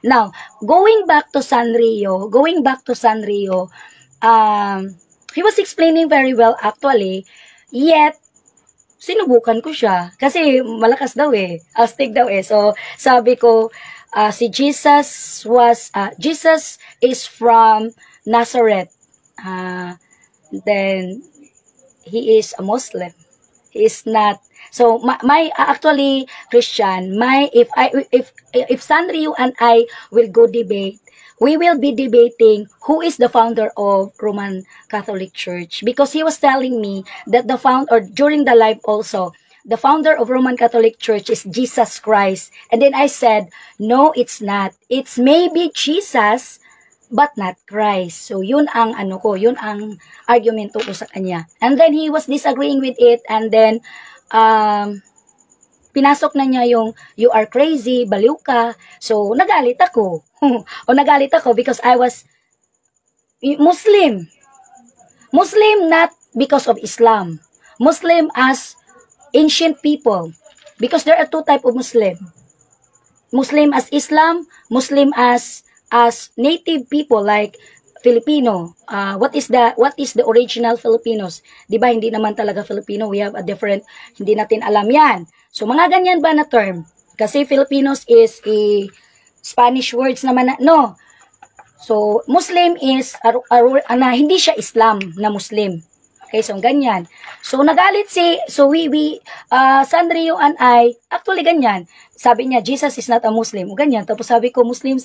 Now, going back to Sanrio, he was explaining very well actually, yet, sinubukan ko siya. Kasi malakas daw eh. Astig daw eh. So, sabi ko, si Jesus Jesus is from Nazareth. Then, he is a Muslim. He is not. So, actually, Christian, if Sanrio and I will go debate, we will be debating who is the founder of Roman Catholic Church, because he was telling me that during the life also, the founder of Roman Catholic Church is Jesus Christ. And then I said, no, it's not. It's maybe Jesus, but not Christ. So, yun ang yun ang argumento ko sa kanya. And then he was disagreeing with it, and then pinasok na niya yung, you are crazy, baliw ka. So, nagalit ako. Nagalit ako because I was Muslim. Muslim not because of Islam. Muslim as ancient people. Because there are two types of Muslim. Muslim as Islam, Muslim as native people like Filipino. What is the original Filipinos? 'Di ba hindi naman talaga Filipino, we have a different, hindi natin alam 'yan. So mga ganyan ba na term? Kasi Filipinos is a Spanish words naman no. So Muslim is hindi siya Islam na Muslim. Okay, so ganyan. So nagalit Sanrio and I, actually ganyan. Sabi niya, Jesus is not a Muslim. Ganyan. Tapos sabi ko, Muslim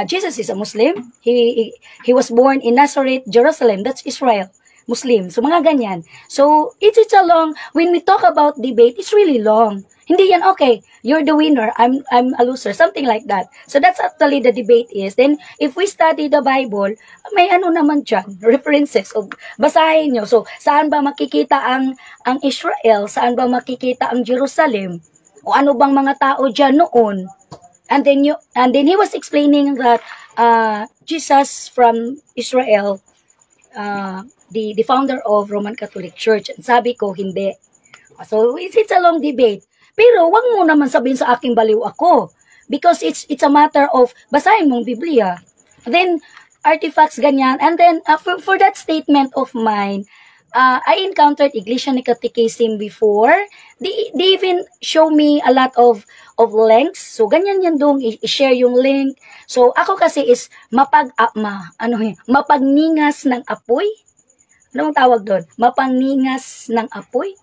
Jesus is a Muslim. He was born in Nazareth, Jerusalem. That's Israel. Muslim. So mga ganyan. So it's a long, when we talk about debate, it's really long. Hindi yan, okay, you're the winner, I'm a loser, something like that. So that's actually the debate is. Then, if we study the Bible, may naman dyan, references, o basahin nyo. So, saan ba makikita ang Israel? Saan ba makikita ang Jerusalem? O ano bang mga tao dyan noon? And then he was explaining that Jesus from Israel, the founder of Roman Catholic Church. And sabi ko, hindi. So, it's a long debate. Pero wag mo naman sabihin sa aking baliw ako, because it's a matter of basahin mong Biblia. Then artifacts ganyan, and then for that statement of mine, I encountered Iglesia ni Catechism before. They even show me a lot of links. So ganyan yan dong i-share yung link. So ako kasi is mapagningas ng apoy. Anong tawag doon? Mapangningas ng apoy?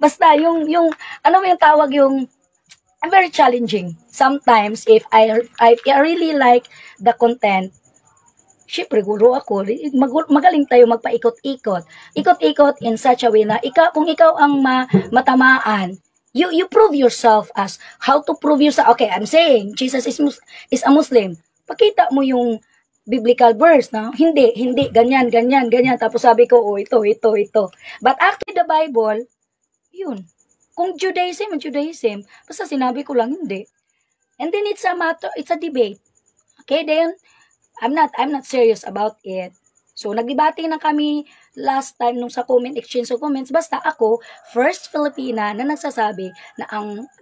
Basta yung tawag yung, I'm very challenging. Sometimes, if I really like the content, syempre, guro ako, magaling tayo magpaikot-ikot. Ikot-ikot in such a way na, kung ikaw ang matamaan, you prove yourself as, how to prove yourself. Okay, I'm saying, Jesus is a Muslim. Pakita mo yung biblical verse, no? Hindi, ganyan. Tapos sabi ko, ito. But actually, the Bible, yun. Kung Judaism, basta sinabi ko lang, hindi. And then it's a debate. Okay, then, I'm not serious about it. So, nagdebate na kami last time nung sa exchange of comments. Basta ako, first Filipina na nagsasabi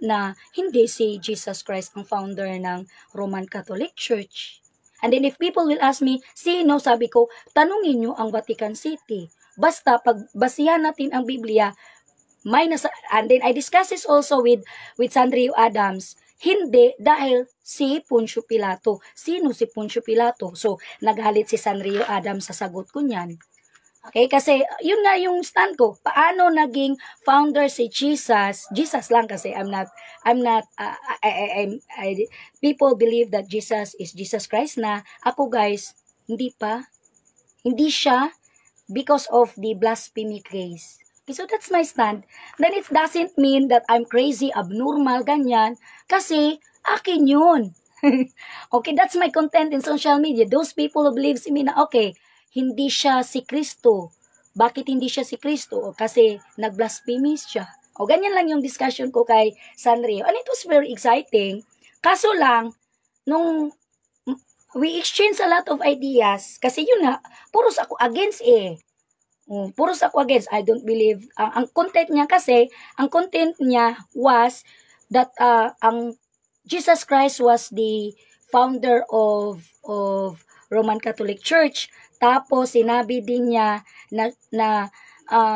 na hindi si Jesus Christ ang founder ng Roman Catholic Church. And then if people will ask me, sino? Sabi ko, tanungin nyo ang Vatican City. Basta, pag basihan natin ang Biblia, and then I discuss this also with Sanrio Adams, hindi dahil si Poncio Pilato. Sino si Poncio Pilato? So, naghalit si Sanrio Adams sa sagot ko niyan. Okay, kasi yun nga yung stand ko. Paano naging founder si Jesus? Jesus lang kasi people believe that Jesus is Jesus Christ na. Ako guys, hindi pa. Hindi siya because of the blasphemy case. Okay, so that's my stand. Then it doesn't mean that I'm crazy, abnormal, ganyan. Kasi akin yun. Okay, that's my content in social media. Those people who believes in me na okay, hindi siya si Kristo. Bakit hindi siya si Kristo? Kasi nag-blasphemy siya. O ganyan lang yung discussion ko kay Sanrio. And it was very exciting. Kaso lang, nung we exchange a lot of ideas, kasi yun nga, puros ako against eh. Puros ako against. I don't believe. Ang content niya was that ang Jesus Christ was the founder of Roman Catholic Church. Tapos sinabi din niya na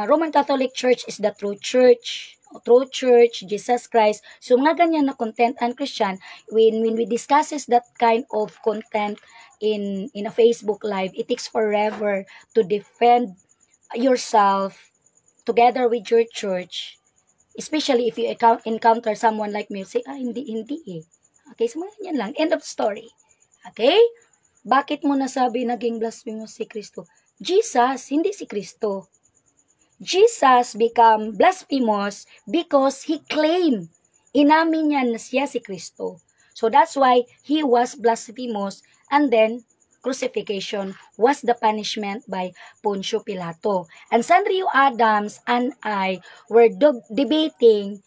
Roman Catholic Church is the true church. True church, Jesus Christ. So mga ganyan na content and Christian, when we discusses that kind of content in a Facebook live, it takes forever to defend yourself together with your church, especially if you encounter someone like me, say, hindi eh. Okay, so mga yan lang. End of story. Okay? Bakit mo nasabi naging blasphemous si Kristo? Jesus, hindi si Kristo. Jesus become blasphemous because he claimed, inamin niya na siya si Kristo. So that's why he was blasphemous, and then crucifixion was the punishment by Poncio Pilato. And Sanrio Adams and I were debating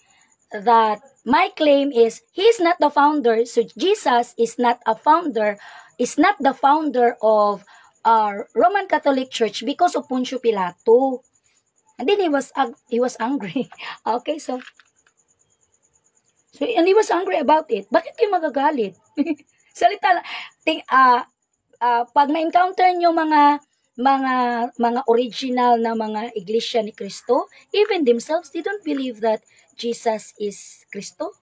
that my claim is he is not the founder, so Jesus is not a founder, is not the founder of our Roman Catholic Church because of Poncio Pilato. And then he was angry. Okay, so and he was angry about it. Bakit kayo magagalit? Salita lang. Pag na-encounter nyo mga original na mga iglesia ni Kristo, even themselves, they don't believe that Jesus is Kristo.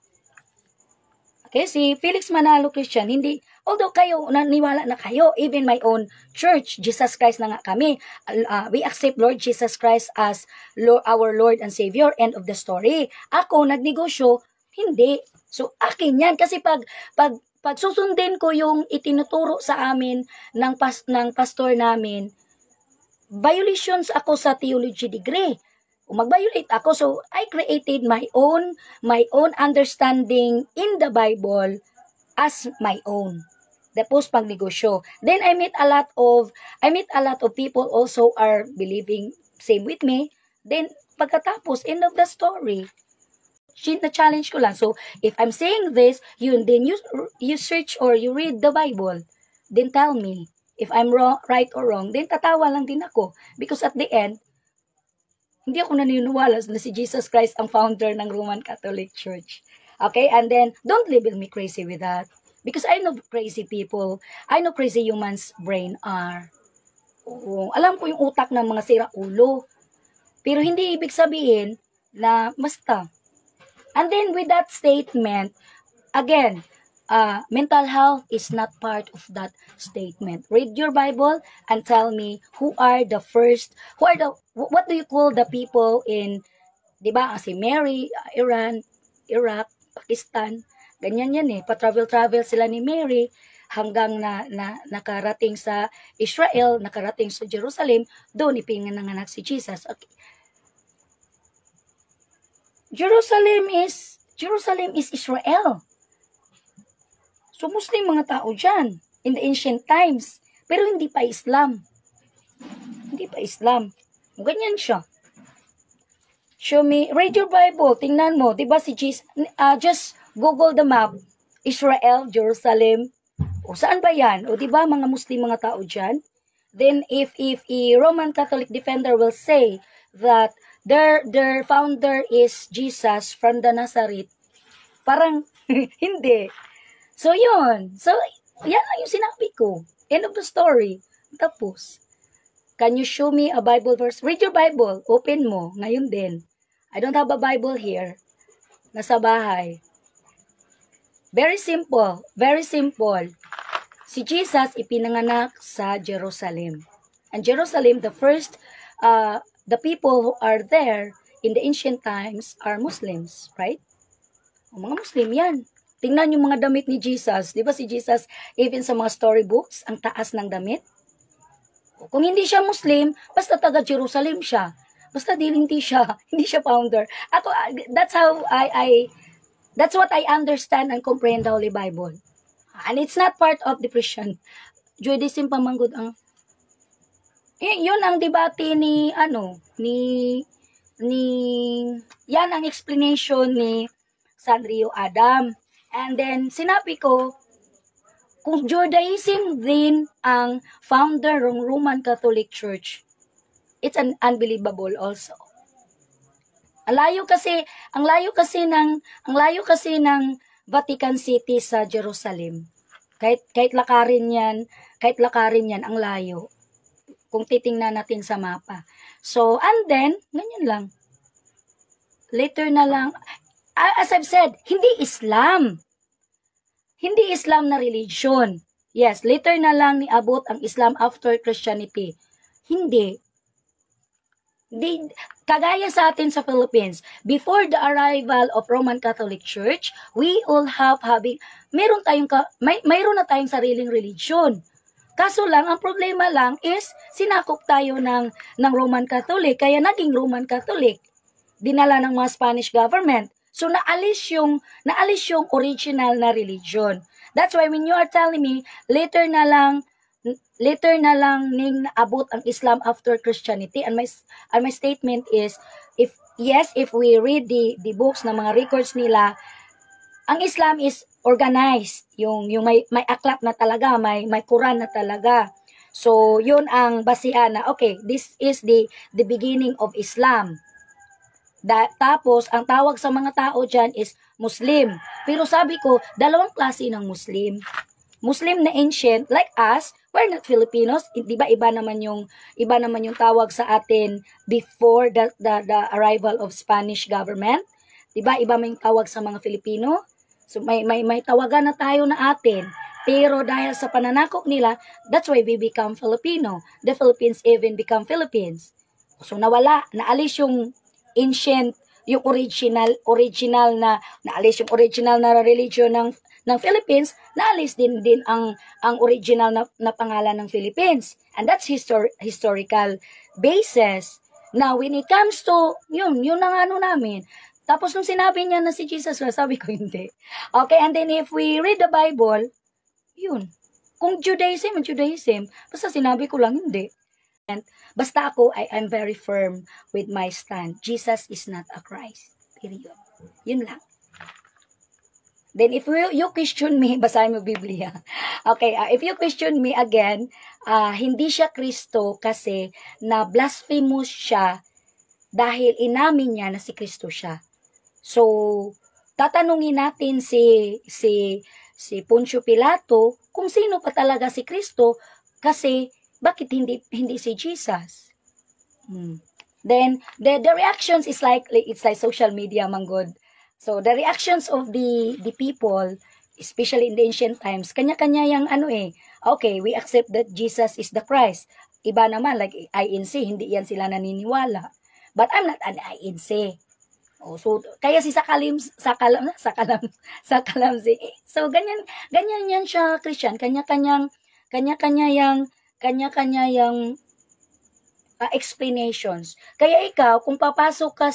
Okay, si Felix Manalo Christian, hindi, although kayo, naniwala na kayo, even my own church, Jesus Christ na nga kami, we accept Lord Jesus Christ as our Lord and Savior, end of the story. Ako, nagnegosyo, hindi. So, akin yan, kasi pag susundin ko yung itinuturo sa amin ng pastor namin, violations ako sa theology degree. Mag-violate ako, so I created my own understanding in the Bible as my own. Tapos pagnegosyo. Then I meet a lot of people also are believing same with me. Then pagkatapos, end of the story. Na-challenge ko lang. So if I'm saying this, then you search or you read the Bible, then tell me if I'm wrong, right or wrong. Then tatawa lang din ako, because at the end, hindi ako naniniwala na si Jesus Christ ang founder ng Roman Catholic Church. Okay? And then, don't label me crazy with that. Because I know crazy people. I know crazy humans' brain are. Oo, alam ko yung utak ng mga sira-ulo. Pero hindi ibig sabihin na basta. And then, with that statement, again, mental health is not part of that statement. Read your Bible and tell me what do you call the people in, di ba, si Mary, Iran, Iraq, Pakistan, ganyan yan eh, pa-travel sila ni Mary, hanggang na nakarating sa Israel, nakarating sa Jerusalem, doon ipinanganak si Jesus. Okay. Jerusalem is Israel. So, Muslim mga tao dyan, in the ancient times. Pero hindi pa Islam. Hindi pa Islam. Ganyan siya. Show me, read your Bible, tingnan mo, diba si Jesus, just Google the map, Israel, Jerusalem, o saan ba yan? O diba mga Muslim mga tao dyan? Then, if a Roman Catholic defender will say that their founder is Jesus from the Nazareth, parang, hindi. So, yun. So, yan lang yung sinabi ko. End of the story. Tapos, can you show me a Bible verse? Read your Bible. Open mo. Ngayon din. I don't have a Bible here. Nasa bahay. Very simple. Very simple. Si Jesus ipinanganak sa Jerusalem. And Jerusalem, the people who are there in the ancient times are Muslims, right? O, mga Muslim yan. Tingnan yung mga damit ni Jesus. Di ba si Jesus, even sa mga storybooks, ang taas ng damit? Kung hindi siya Muslim, basta taga Jerusalem siya. Basta hindi siya founder. Ako, that's what I understand and comprehend the Holy Bible. And it's not part of the Christian Judaism pamanggod ang yun ang debate yan ang explanation ni Sanrio Adam. And then, sinabi ko, kung Judaism din ang founder ng Roman Catholic Church, it's unbelievable also. Ang layo kasi ng Vatican City sa Jerusalem. Kahit lakarin yan ang layo. Kung titingnan natin sa mapa. So, and then, ganyan lang. Later na lang, as I've said, hindi Islam. Hindi Islam na religion. Yes, later na lang niabot ang Islam after Christianity. Hindi. Kagaya sa atin sa Philippines, before the arrival of Roman Catholic Church, we all mayroon na tayong sariling religion. Kaso lang, ang problema lang is, sinakop tayo ng Roman Catholic, kaya naging Roman Catholic. Dinala ng mga Spanish government. So, naalis yung original na religion. That's why when you are telling me, later na lang ning naabot ang Islam after Christianity, and my statement is, if we read the books ng mga records nila, ang Islam is organized, yung may aklat na talaga, may Quran na talaga. So, yun ang basihan na, okay, this is the beginning of Islam. Tapos, ang tawag sa mga tao dyan is Muslim. Pero sabi ko, dalawang klase ng Muslim. Muslim na ancient, like us, we're not Filipinos. Di ba iba naman yung tawag sa atin before the arrival of Spanish government? Di ba iba may tawag sa mga Filipino? So may tawagan na tayo na atin. Pero dahil sa pananakop nila, that's why we become Filipino. The Philippines even become Philippines. So naalis yung ancient, yung original na naalis yung original na religion ng Philippines, naalis din ang original na pangalan ng Philippines. And that's historical basis. Now, when it comes to, yun ang ano namin. Tapos nung sinabi niya na si Jesus, sabi ko hindi. Okay, and then if we read the Bible, yun. Kung Judaism. Basta sinabi ko lang hindi. And basta ako, I'm very firm with my stand. Jesus is not a Christ. Period. Yun lang. Then if you question me, basahin mo Biblia. Okay, if you question me again, hindi siya Kristo kasi na blasphemous siya dahil inamin niya na si Kristo siya. So, tatanungin natin si Poncio Pilato kung sino pa talaga si Kristo kasi bakit hindi si Jesus? Then the reactions is like it's like social media, manggod. So the reactions of the people, especially in the ancient times, kanya-kanya yang okay, we accept that Jesus is the Christ. Iba naman like INC, hindi yan sila naniniwala. But I'm not an INC. Oh, so kaya si Sakalam so ganyan yan siya Christian, kanya-kanya yang explanations. Kaya ikaw, kung papasok ka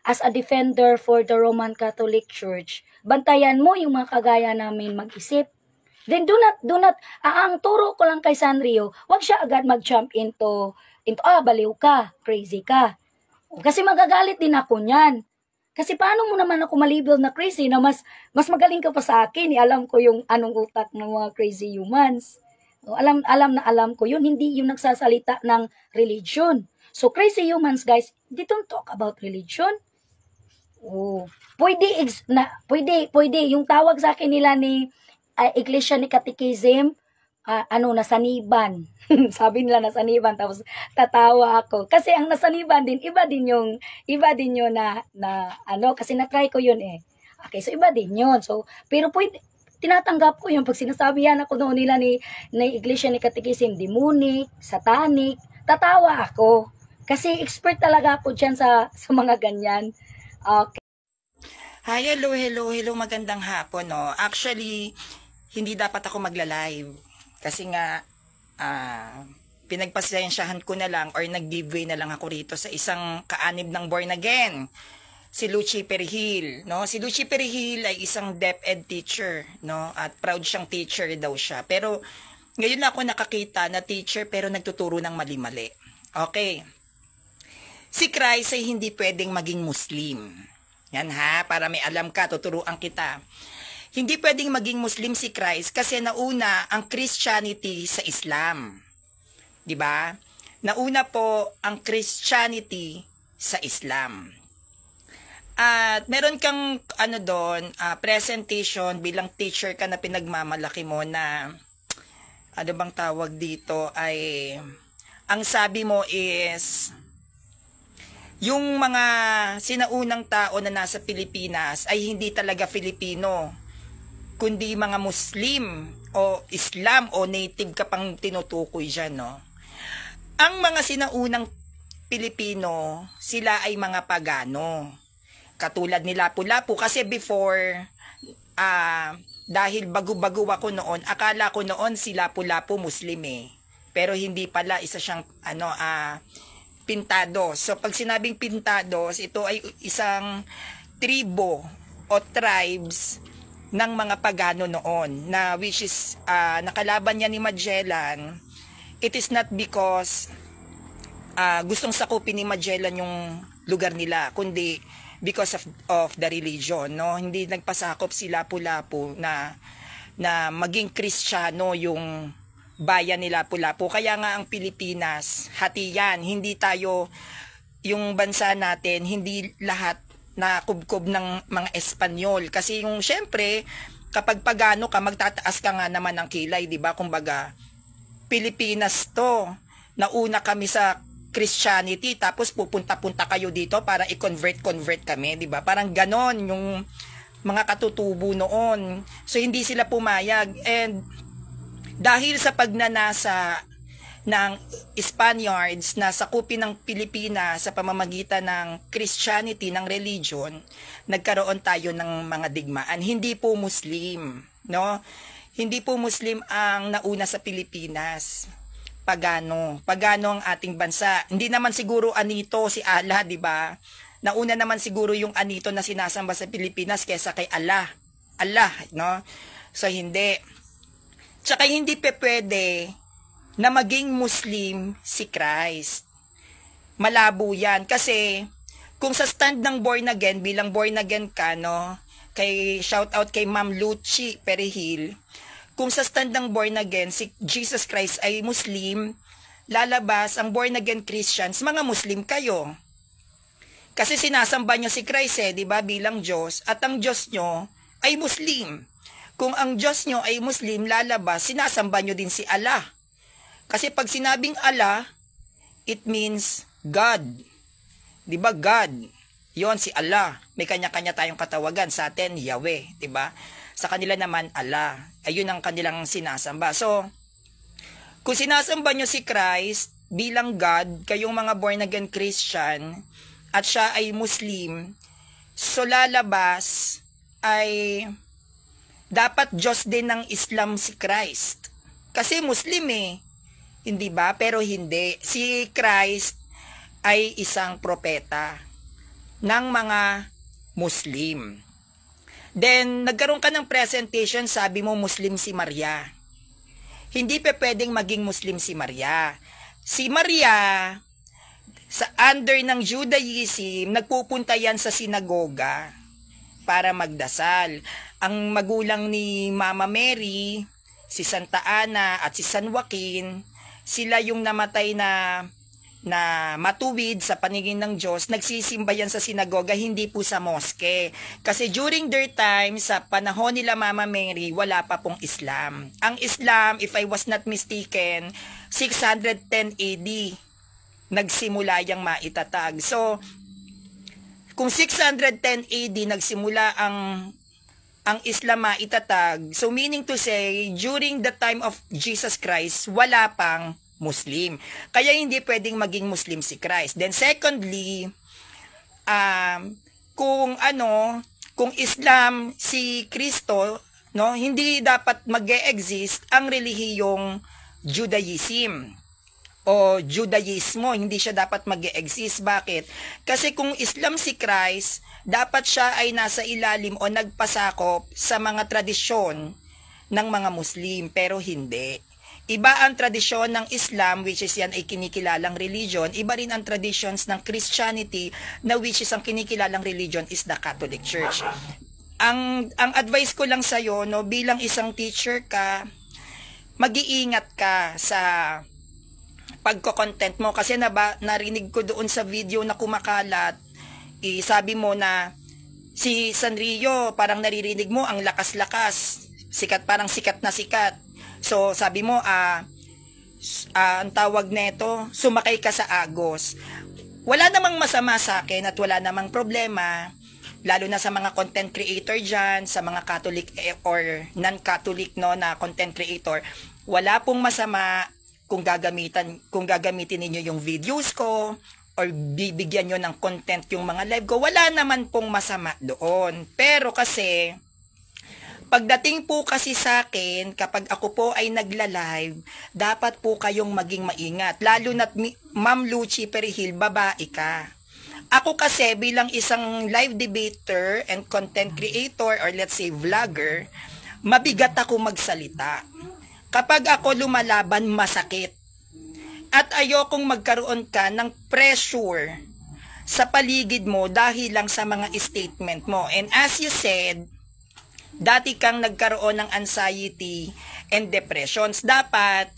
as a defender for the Roman Catholic Church, bantayan mo yung mga kagaya namin mag-isip. Then do not, ang turo ko lang kay Sanrio, wag siya agad mag-jump into baliw ka, crazy ka. Kasi magagalit din ako niyan. Kasi paano mo naman ako malabel na crazy na mas magaling ka pa sa akin. Alam ko yung anong utak ng mga crazy humans. Alam ko yun. Hindi yung nagsasalita ng religion. So crazy humans, guys, they don't talk about religion. Pwede. Yung tawag sa akin nila ni Iglesia ni Catechism, nasaniban. Sabi nila nasaniban, tapos tatawa ako. Kasi ang nasaniban din, iba din yun na kasi na-try ko yun eh. Okay, so iba din yun. So, pero pwede, tinatanggap ko yun. Pag sinasabihan ako noon nila ni Iglesia ni Catechism, demonic, satanic, tatawa ako. Kasi expert talaga ako dyan sa mga ganyan. Okay. Hi, hello, magandang hapon, no? Actually, hindi dapat ako magla-live. Kasi nga, pinagpasensyahan ko na lang or nag-giveaway na lang ako rito sa isang kaanib ng born again. Si Lucifer Hill, no? Si Lucifer Hill ay isang DepEd teacher, no? At proud siyang teacher daw siya. Pero, ngayon ako nakakita na teacher pero nagtuturo ng mali-mali. Okay. Si Christ ay hindi pwedeng maging Muslim. Yan ha, para may alam ka, tuturuan kita. Hindi pwedeng maging Muslim si Christ kasi nauna ang Christianity sa Islam. 'Di ba? Nauna po ang Christianity sa Islam. At meron kang ano doon, presentation bilang teacher ka na pinagmamalaki mo na ano bang tawag dito ay ang sabi mo is yung mga sinaunang tao na nasa Pilipinas ay hindi talaga Filipino, kundi mga Muslim o Islam o native ka pang tinutukoy dyan, no? Ang mga sinaunang Pilipino, sila ay mga pagano. Katulad ni Lapu-Lapu kasi before, dahil bago-bago ako noon, akala ko noon si Lapu-Lapu Muslim eh. Pero hindi pala, isa siyang Pintados. So pag sinabing Pintados, ito ay isang tribo o tribes ng mga pagano noon na which is nakalaban niya ni Magellan. It is not because gustong sakupin ni Magellan yung lugar nila, kundi because of the religion, no? Hindi nagpasakop si Lapu-Lapu na maging Kristiyano yung bayan ni Lapu-Lapu. Kaya nga ang Pilipinas, hati yan. Hindi tayo, yung bansa natin, hindi lahat na kubkob ng mga Espanyol. Kasi yung, syempre, kapag pagano ka, magtataas ka nga naman ng kilay, di ba? Kumbaga, Pilipinas to. Nauna kami sa Christianity, tapos pupunta-punta kayo dito para i-convert kami, di ba? Parang ganon yung mga katutubo noon. So, hindi sila pumayag. And, dahil sa pagnanasa ng Spaniards na sakupin ng Pilipinas sa pamamagitan ng Christianity, ng religion, nagkaroon tayo ng mga digmaan. Hindi po Muslim, no? Hindi po Muslim ang nauna sa Pilipinas. Pagano ang ating bansa. Hindi naman siguro anito si Allah, di ba? Nauna naman siguro yung anito na sinasamba sa Pilipinas kaysa kay Allah, no? So hindi. Tsaka hindi pwede na maging Muslim si Christ. Malabo yan. Kasi kung sa stand ng born again, bilang born again ka, no? Shout out kay Ma'am Luchi Perihil. Kung sa stand ng born again, si Jesus Christ ay Muslim, lalabas ang born again Christians, mga Muslim kayo. Kasi sinasamba nyo si Christ di ba, bilang Diyos, at ang Diyos nyo ay Muslim. Kung ang Diyos nyo ay Muslim, lalabas, sinasamba nyo din si Allah. Kasi pag sinabing Allah, it means God. Di ba, God? Yon si Allah. May kanya-kanya tayong katawagan. Sa atin, Yahweh. Di ba? Sa kanila naman, Allah. Ayun ang kanilang sinasamba. So, kung sinasamba nyo si Christ bilang God, kayong mga born-again Christian, at siya ay Muslim, so lalabas ay dapat Diyos din ng Islam si Christ. Kasi Muslim hindi ba? Pero hindi. Si Christ ay isang propeta ng mga Muslim. Then, nagkaroon ka ng presentation, sabi mo Muslim si Maria. Hindi pwedeng maging Muslim si Maria. Si Maria, sa under ng Judaism, nagpupunta yan sa sinagoga para magdasal. Ang magulang ni Mama Mary, si Santa Ana at si San Joaquin, sila yung namatay na matuwid sa paningin ng Diyos, nagsisimba yan sa sinagoga, hindi po sa mosque. Kasi during their time, sa panahon nila Mama Mary, wala pa pong Islam. Ang Islam, if I was not mistaken, 610 AD, nagsimula yung maitatag. So, kung 610 AD nagsimula ang Islam maitatag, so meaning to say, during the time of Jesus Christ, wala pang Muslim. Kaya hindi pwedeng maging Muslim si Christ. Then secondly, kung Islam si Kristo, no, hindi dapat mag-e-exist ang relihiyong Judaism o Judaismo, hindi siya dapat mag-e-exist. Bakit? Kasi kung Islam si Christ, dapat siya ay nasa ilalim o nagpasakop sa mga tradisyon ng mga Muslim, pero hindi. Iba ang tradisyon ng Islam, which is yan ay kinikilalang religion. Iba rin ang traditions ng Christianity, na which is ang kinikilalang religion is the Catholic Church. Ang advice ko lang sa'yo, no, bilang isang teacher ka, mag-iingat ka sa pagko-content mo. Kasi narinig ko doon sa video na kumakalat, sabi mo na Si Sanrio, parang naririnig mo ang lakas-lakas. Sikat, parang sikat na sikat. So, sabi mo, ang tawag nito, sumakay ka sa Agos. Wala namang masama sa akin at wala namang problema, lalo na sa mga content creator dyan, sa mga Catholic or non-Catholic no, na content creator. Wala pong masama kung gagamitin ninyo yung videos ko, or bibigyan nyo ng content yung mga live ko, wala naman pong masama doon. Pero kasi, pagdating po kasi sa akin, kapag ako po ay nagla-live, dapat po kayong maging maingat. Lalo na't Ma'am Luchi Perihil, babae ka. Ako kasi bilang isang live debater and content creator or let's say vlogger, mabigat ako magsalita. Kapag ako lumalaban, masakit. At ayokong magkaroon ka ng pressure sa paligid mo dahil lang sa mga statement mo. And as you said, dati kang nagkaroon ng anxiety and depressions. Dapat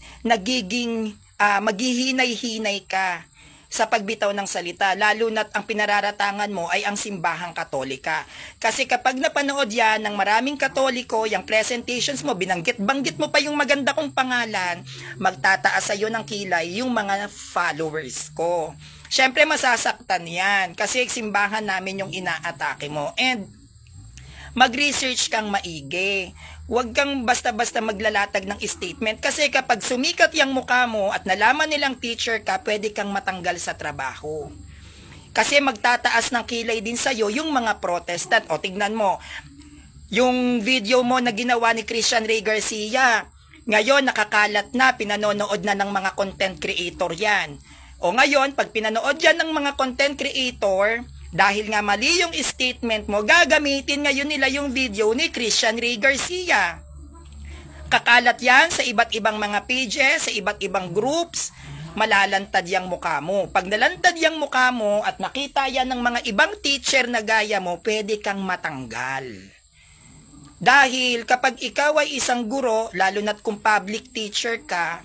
maghihinay-hinay ka sa pagbitaw ng salita, lalo na't ang pinararatangan mo ay ang simbahang Katolika. Kasi kapag napanood yan ng maraming Katoliko, yung presentations mo, banggit mo pa yung maganda kong pangalan, magtataas sa'yo ng kilay yung mga followers ko. Syempre masasaktan yan, kasi simbahan namin yung inaatake mo. And mag-research kang maigi. Huwag kang basta-basta maglalatag ng statement kasi kapag sumikat yung mukha mo at nalaman nilang teacher ka, pwede kang matanggal sa trabaho. Kasi magtataas ng kilay din sa'yo yung mga protestant. O tignan mo, yung video mo na ginawa ni Christian Ray Garcia, ngayon nakakalat na, pinanonood na ng mga content creator yan. O ngayon, pag pinanood yan ng mga content creator, dahil nga mali yung statement mo, gagamitin ngayon nila yung video ni Christian Ray Garcia. Kakalat yan sa iba't ibang mga pages, sa iba't ibang groups, malalantad yung mukha mo. Pag nalantad yung mukha mo at nakita yan ng mga ibang teacher na gaya mo, pwede kang matanggal. Dahil kapag ikaw ay isang guro, lalo na't kung public teacher ka,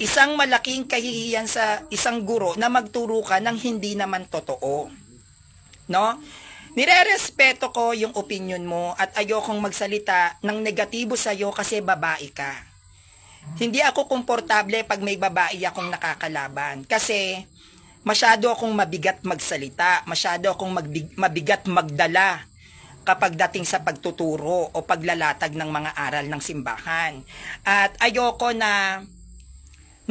isang malaking kahihiyan sa isang guro na magturo ka ng hindi naman totoo. No? Nire-respeto ko yung opinion mo at ayokong magsalita ng negatibo sa'yo kasi babae ka. Hindi ako komportable pag may babae akong nakakalaban kasi masyado akong mabigat magsalita, masyado akong mabigat magdala kapag dating sa pagtuturo o paglalatag ng mga aral ng simbahan. At ayoko na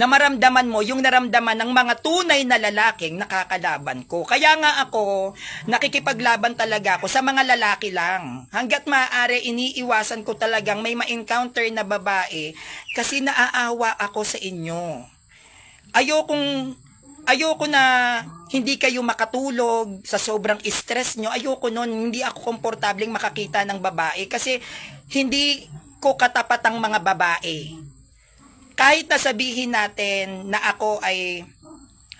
maramdaman mo yung naramdaman ng mga tunay na lalaking nakakalaban ko. Kaya nga ako, nakikipaglaban talaga ako sa mga lalaki lang. Hanggat maaari, iniiwasan ko talagang may ma-encounter na babae kasi naaawa ako sa inyo. Ayoko na hindi kayo makatulog sa sobrang stress nyo. Ayoko nun, hindi ako komportableng makakita ng babae kasi hindi ko katapat ang mga babae. Kahit na sabihin natin na ako ay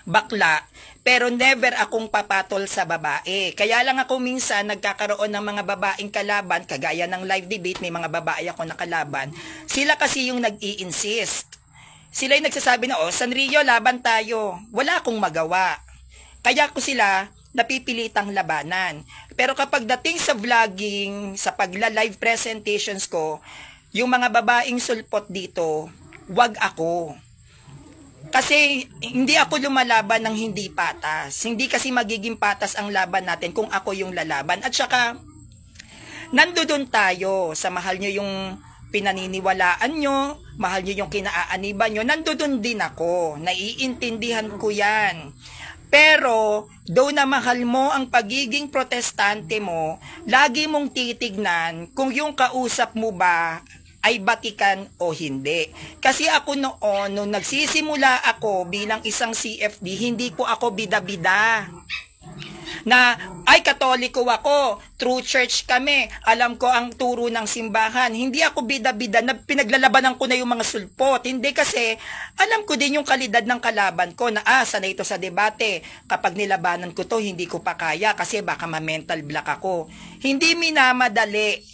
bakla, pero never akong papatol sa babae. Kaya lang ako minsan nagkakaroon ng mga babaeng kalaban, kagaya ng live debate, may mga babae ako nakalaban. Sila kasi yung nag-i-insist. Sila yung nagsasabi na, Sanrio, laban tayo. Wala akong magawa. Kaya ko sila napipilitang labanan. Pero kapag dating sa vlogging, sa pagla-live presentations ko, yung mga babaeng sulpot dito, wag ako. Kasi hindi ako lumalaban ng hindi patas. Hindi kasi magiging patas ang laban natin kung ako yung lalaban. At saka, nandoon tayo sa mahal nyo yung pinaniniwalaan nyo, mahal nyo yung kinaaaniban nyo, nandoon din ako. Naiintindihan ko yan. Pero, though na mahal mo ang pagiging protestante mo, lagi mong titignan kung yung kausap mo ba ay batikan o hindi. Kasi ako noon, nung nagsisimula ako bilang isang CFD, hindi po ako bida-bida. Na, ay katoliko ako, true church kami, alam ko ang turo ng simbahan. Hindi ako bida-bida na pinaglalabanan ko na yung mga sulpot. Hindi kasi, alam ko din yung kalidad ng kalaban ko na sanay ito sa debate. Kapag nilabanan ko to, hindi ko pa kaya kasi baka ma-mental block ako. Hindi minamadali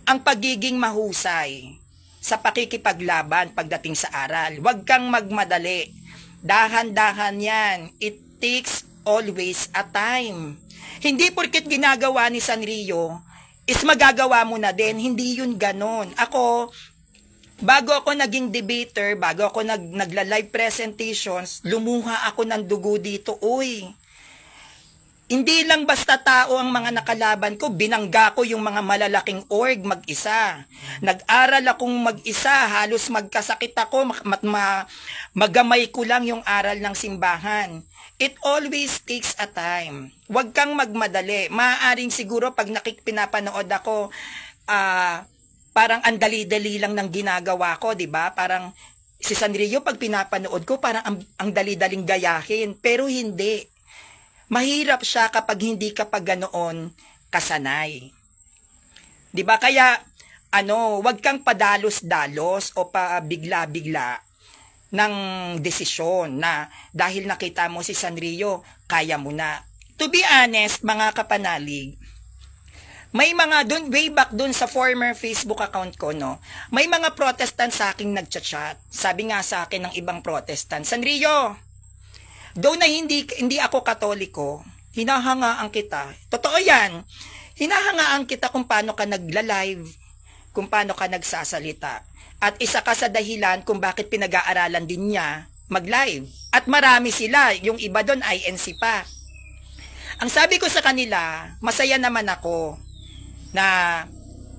ang pagiging mahusay sa pakikipaglaban pagdating sa aral. Huwag kang magmadali. Dahan-dahan yan. It takes always a time. Hindi porket ginagawa ni Sanrio is magagawa mo na din. Hindi yun ganon. Ako, bago ako naging debater, bago ako nagla-live presentations, lumuha ako ng dugo dito. Uy, hindi lang basta tao ang mga nakalaban ko, binangga ko yung mga malalaking org mag-isa. Nag-aral akong mag-isa, halos magkasakit ako, magamay ko lang yung aral ng simbahan. It always takes a time. Huwag kang magmadali. Maaaring siguro pag pinapanood ako, parang ang dali-dali lang ng ginagawa ko, di ba? Parang si Sanrio pag pinapanood ko, parang ang dali-daling gayahin. Pero hindi. Mahirap siya kapag hindi ka pa ganoon kasanay. 'Di ba? Kaya wag kang padalos-dalos o pa bigla-bigla ng desisyon na dahil nakita mo si Sanrio, kaya mo na. To be honest, mga kapanalig, may mga way back dun sa former Facebook account ko, no, may mga Protestant sa aking nagchat-chat. Sabi nga sa akin ng ibang Protestant, Sanrio, though na hindi ako Katoliko, hinahangaan kita. Totoo yan. Hinahangaan kita kung paano ka nagla-live, kung paano ka nagsasalita. At isa ka sa dahilan kung bakit pinag-aaralan din niya mag-live. At marami sila. Yung iba doon, INC pa. Ang sabi ko sa kanila, masaya naman ako na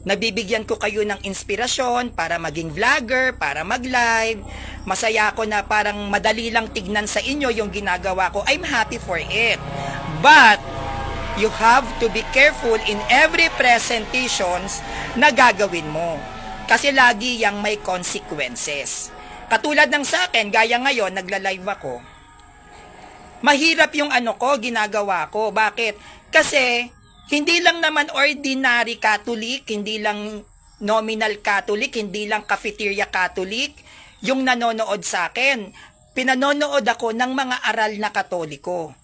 nabibigyan ko kayo ng inspirasyon para maging vlogger, para mag-live. Masaya ako na parang madali lang tignan sa inyo yung ginagawa ko. I'm happy for it. But, you have to be careful in every presentations na gagawin mo. Kasi lagi yang may consequences. Katulad ng sa akin, gaya ngayon, nagla-live ako. Mahirap yung ginagawa ko. Bakit? Kasi, hindi lang naman ordinary Catholic, hindi lang nominal Catholic, hindi lang cafeteria Catholic, yung nanonood sa akin. Pinanonood ako ng mga aral na Katoliko.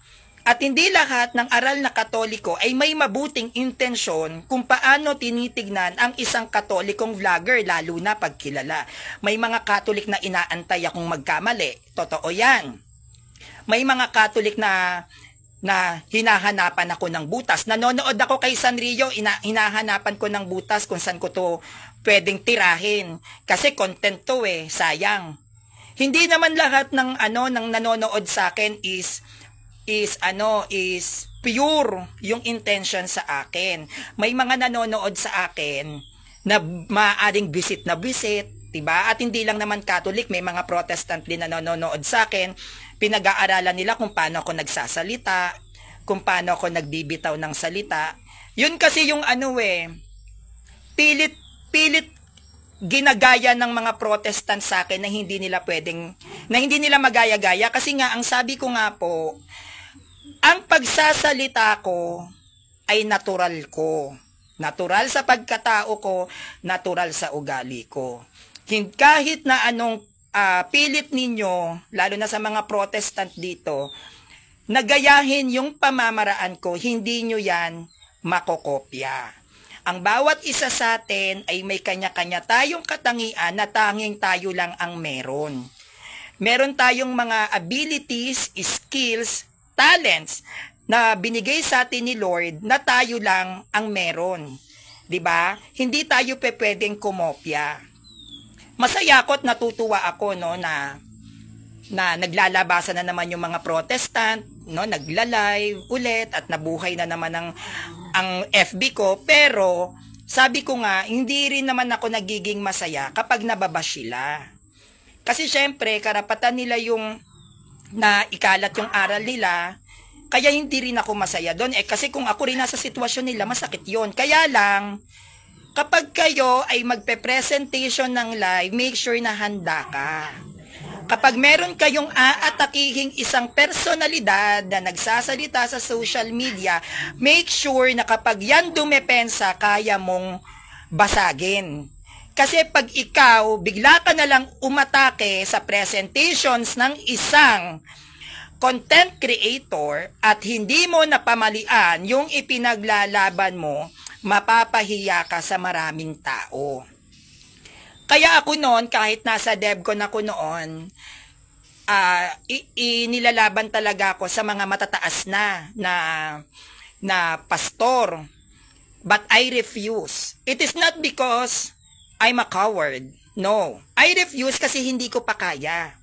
At hindi lahat ng aral na Katoliko ay may mabuting intensyon kung paano tinitignan ang isang Katolikong vlogger, lalo na pagkilala. May mga Katolik na inaantay akong magkamali. Totoo yan. May mga Katolik na hinahanapan ako ng butas. Nanonood ako kay Sanrio, hinahanapan ko ng butas kung saan ko to pwedeng tirahin. Kasi content to sayang. Hindi naman lahat ng ng nanonood sa akin is pure yung intention sa akin. May mga nanonood sa akin na maaaring visit na visit, diba? At hindi lang naman Catholic, may mga Protestant din na nanonood sa akin. Pinag-aaralan nila kung paano ako nagsasalita, kung paano ako nagbibitaw ng salita. Yun kasi yung pilit ginagaya ng mga Protestant sa akin na hindi nila magaya-gaya. Kasi nga, ang sabi ko nga po, ang pagsasalita ko ay natural ko. Natural sa pagkatao ko, natural sa ugali ko. Kahit na anong pilit ninyo, lalo na sa mga Protestant dito, nagayahin yung pamamaraan ko, hindi nyo yan makokopya. Ang bawat isa sa atin ay may kanya-kanya tayong katangian na tanging tayo lang ang meron. Meron tayong mga abilities, skills, talents na binigay sa atin ni Lord na tayo lang ang meron. 'Di ba? Hindi tayo pwedeng kumopya. Masaya ako at natutuwa ako na naglalabasan na naman yung mga Protestant, nagla-live ulit at nabuhay na naman ang FB ko, pero sabi ko nga, hindi rin naman ako nagiging masaya kapag nababash sila. Kasi syempre, karapatan nila yung na ikalat yung aral nila, kaya hindi rin ako masaya doon. Kasi kung ako rin nasa sitwasyon nila, masakit yon. Kaya lang, kapag kayo ay magpe-presentation ng live, make sure na handa ka. Kapag meron kayong aatakihing isang personalidad na nagsasalita sa social media, make sure na kapag yan dumepensa, kaya mong basagin. Kasi pag ikaw, bigla ka na lang umatake sa presentations ng isang content creator at hindi mo napamalian yung ipinaglalaban mo, mapapahiya ka sa maraming tao. Kaya ako noon, kahit nasa DevCon ako noon, inilalaban talaga ako sa mga matataas na na pastor. But I refuse. It is not because I'm a coward. No. I refuse kasi hindi ko pa kaya.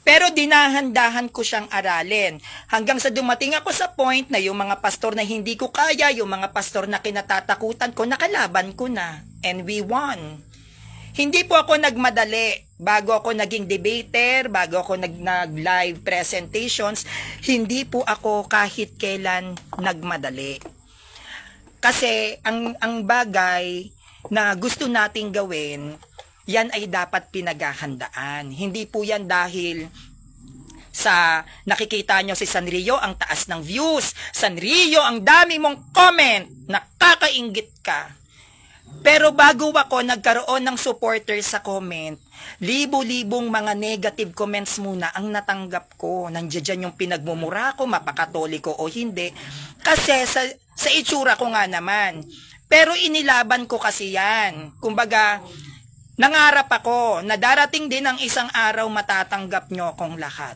Pero dinahandahan ko siyang aralin. Hanggang sa dumating ako sa point na yung mga pastor na hindi ko kaya, yung mga pastor na kinatatakutan ko, nakalaban ko na. And we won. Hindi po ako nagmadali. Bago ako naging debater, bago ako nag-live presentations, hindi po ako kahit kailan nagmadali. Kasi ang bagay na gusto nating gawin, yan ay dapat pinaghahandaan. Hindi po yan dahil sa nakikita nyo si Sanrio, ang taas ng views. Sanrio, ang dami mong comment. Nakakainggit ka. Pero bago ako nagkaroon ng supporters sa comment, libo-libong mga negative comments muna ang natanggap ko. Nandiyan yung pinagmumura ko, mapakatoliko o hindi. Kasi sa itsura ko nga naman. Pero inilaban ko kasi yan. Kumbaga, nangarap ako na darating din ang isang araw matatanggap nyo akong lahat.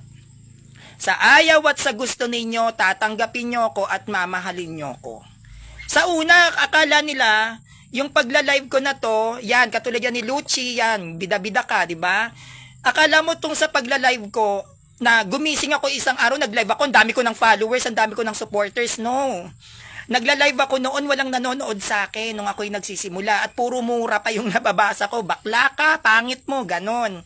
Sa ayaw at sa gusto ninyo, tatanggapin nyo ako at mamahalin nyo ako. Sa una, akala nila, yung pagla-live ko na to, yan, katulad yan ni Lucci, yan, bida-bida ka, di ba? Akala mo tong sa pagla-live ko, na gumising ako isang araw, nag-live ako, ang dami ko ng followers, ang dami ko ng supporters, no. Nagla-live ako noon, walang nanonood sa akin nung ako'y nagsisimula at puro mura pa yung nababasa ko. Bakla ka, pangit mo, ganon.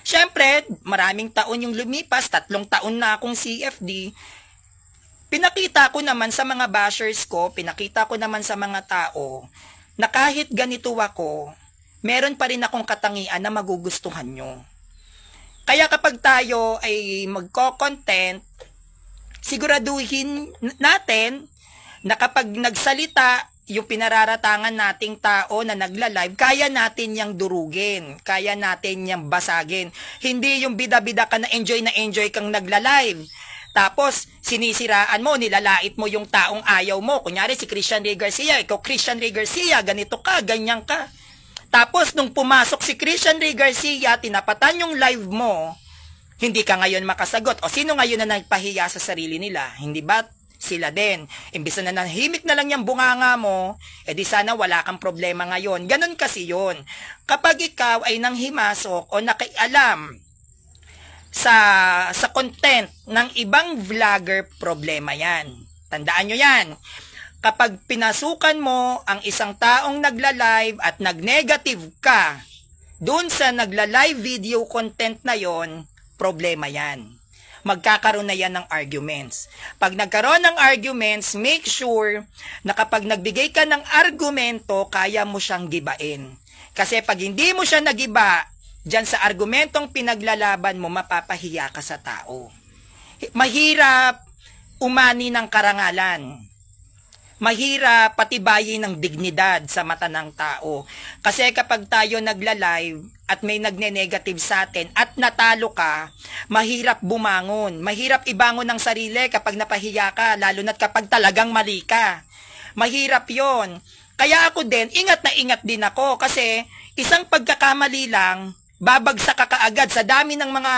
Siyempre, maraming taon yung lumipas, 3 taon na akong CFD. Pinakita ko naman sa mga bashers ko, pinakita ko naman sa mga tao na kahit ganito ako, meron pa rin akong katangian na magugustuhan nyo. Kaya kapag tayo ay magko-content, siguraduhin natin na kapag nagsalita yung pinararatangan nating tao na nagla-live, kaya natin yang durugin, kaya natin yang basagin. Hindi yung bida-bida ka na enjoy kang nagla-live. Tapos, sinisiraan mo, nilalait mo yung taong ayaw mo. Kunyari, si Christian Ray Garcia, ikaw Christian Ray Garcia, ganito ka, ganyan ka. Tapos, nung pumasok si Christian Ray Garcia, tinapatan yung live mo, hindi ka ngayon makasagot. O sino ngayon na nagpahiya sa sarili nila? Hindi ba sila din? Imbis na nanahimik na lang yung bunganga mo, edi sana wala kang problema ngayon. Ganon kasi yun. Kapag ikaw ay nanghimasok o nakialam sa content ng ibang vlogger, problema yan. Tandaan nyo yan. Kapag pinasukan mo ang isang taong nagla-live at nag-negative ka doon sa nagla-live video content na yon, problema yan. Magkakaroon na yan ng arguments. Pag nagkaroon ng arguments, make sure na kapag nagbigay ka ng argumento, kaya mo siyang gibain. Kasi pag hindi mo siya nagiba, diyan sa argumentong pinaglalaban mo, mapapahiya ka sa tao. Mahirap umani ng karangalan. Mahirap patibayin ng dignidad sa mata ng tao. Kasi kapag tayo nagla-live at may nagne-negative sa atin at natalo ka, mahirap bumangon. Mahirap ibangon ng sarili kapag napahiya ka, lalo na't kapag talagang mali ka. Mahirap yon. Kaya ako din, ingat na ingat din ako kasi isang pagkakamali lang, babagsak ka kaagad sa dami ng mga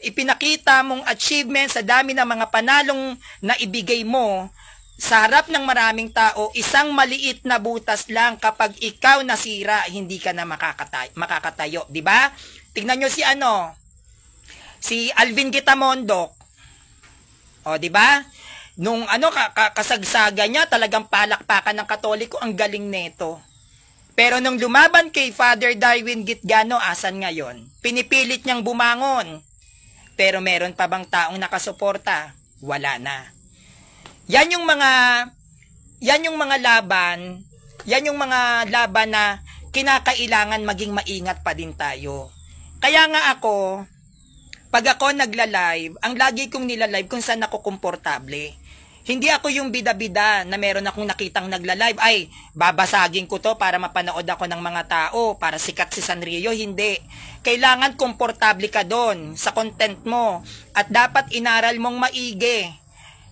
ipinakita mong achievements, sa dami ng mga panalong na ibigay mo. Sa harap ng maraming tao, isang maliit na butas lang kapag ikaw nasira, hindi ka na makakatayo, di ba? Tingnan nyo si Alvin Gitamondok. O, di ba? Nung kasagsaga niya, talagang palakpakan ng Katoliko, ang galing nito. Pero nung lumaban kay Father Darwin Gitgano, asan ngayon? Pinipilit niyang bumangon. Pero meron pa bang taong nakasuporta? Wala na. Yan yung mga laban na kinakailangan maging maingat pa din tayo. Kaya nga ako, pag ako nagla-live, ang lagi kong nila-live kung saan ako komportable. Hindi ako yung bida-bida na meron akong nakitang nagla-live, ay, babasagin ko to para mapanood ako ng mga tao, para sikat si Sanrio. Hindi. Kailangan komportable ka doon sa content mo at dapat inaral mong maigi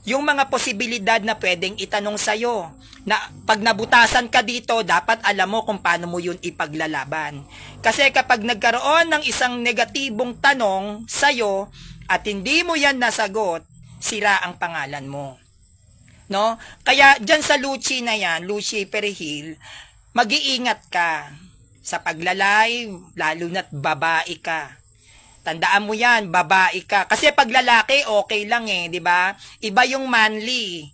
yung mga posibilidad na pwedeng itanong sa'yo. Na pag nabutasan ka dito, dapat alam mo kung paano mo yun ipaglalaban. Kasi kapag nagkaroon ng isang negatibong tanong sa'yo at hindi mo yan nasagot, sira ang pangalan mo. no? Kaya dyan sa Luchi na yan, Luchi Perihil, mag-iingat ka sa pagla-live, lalo na't babae ka. Tandaan mo yan, babae ka. Kasi pag lalaki, okay lang eh, di ba? Iba yung manly,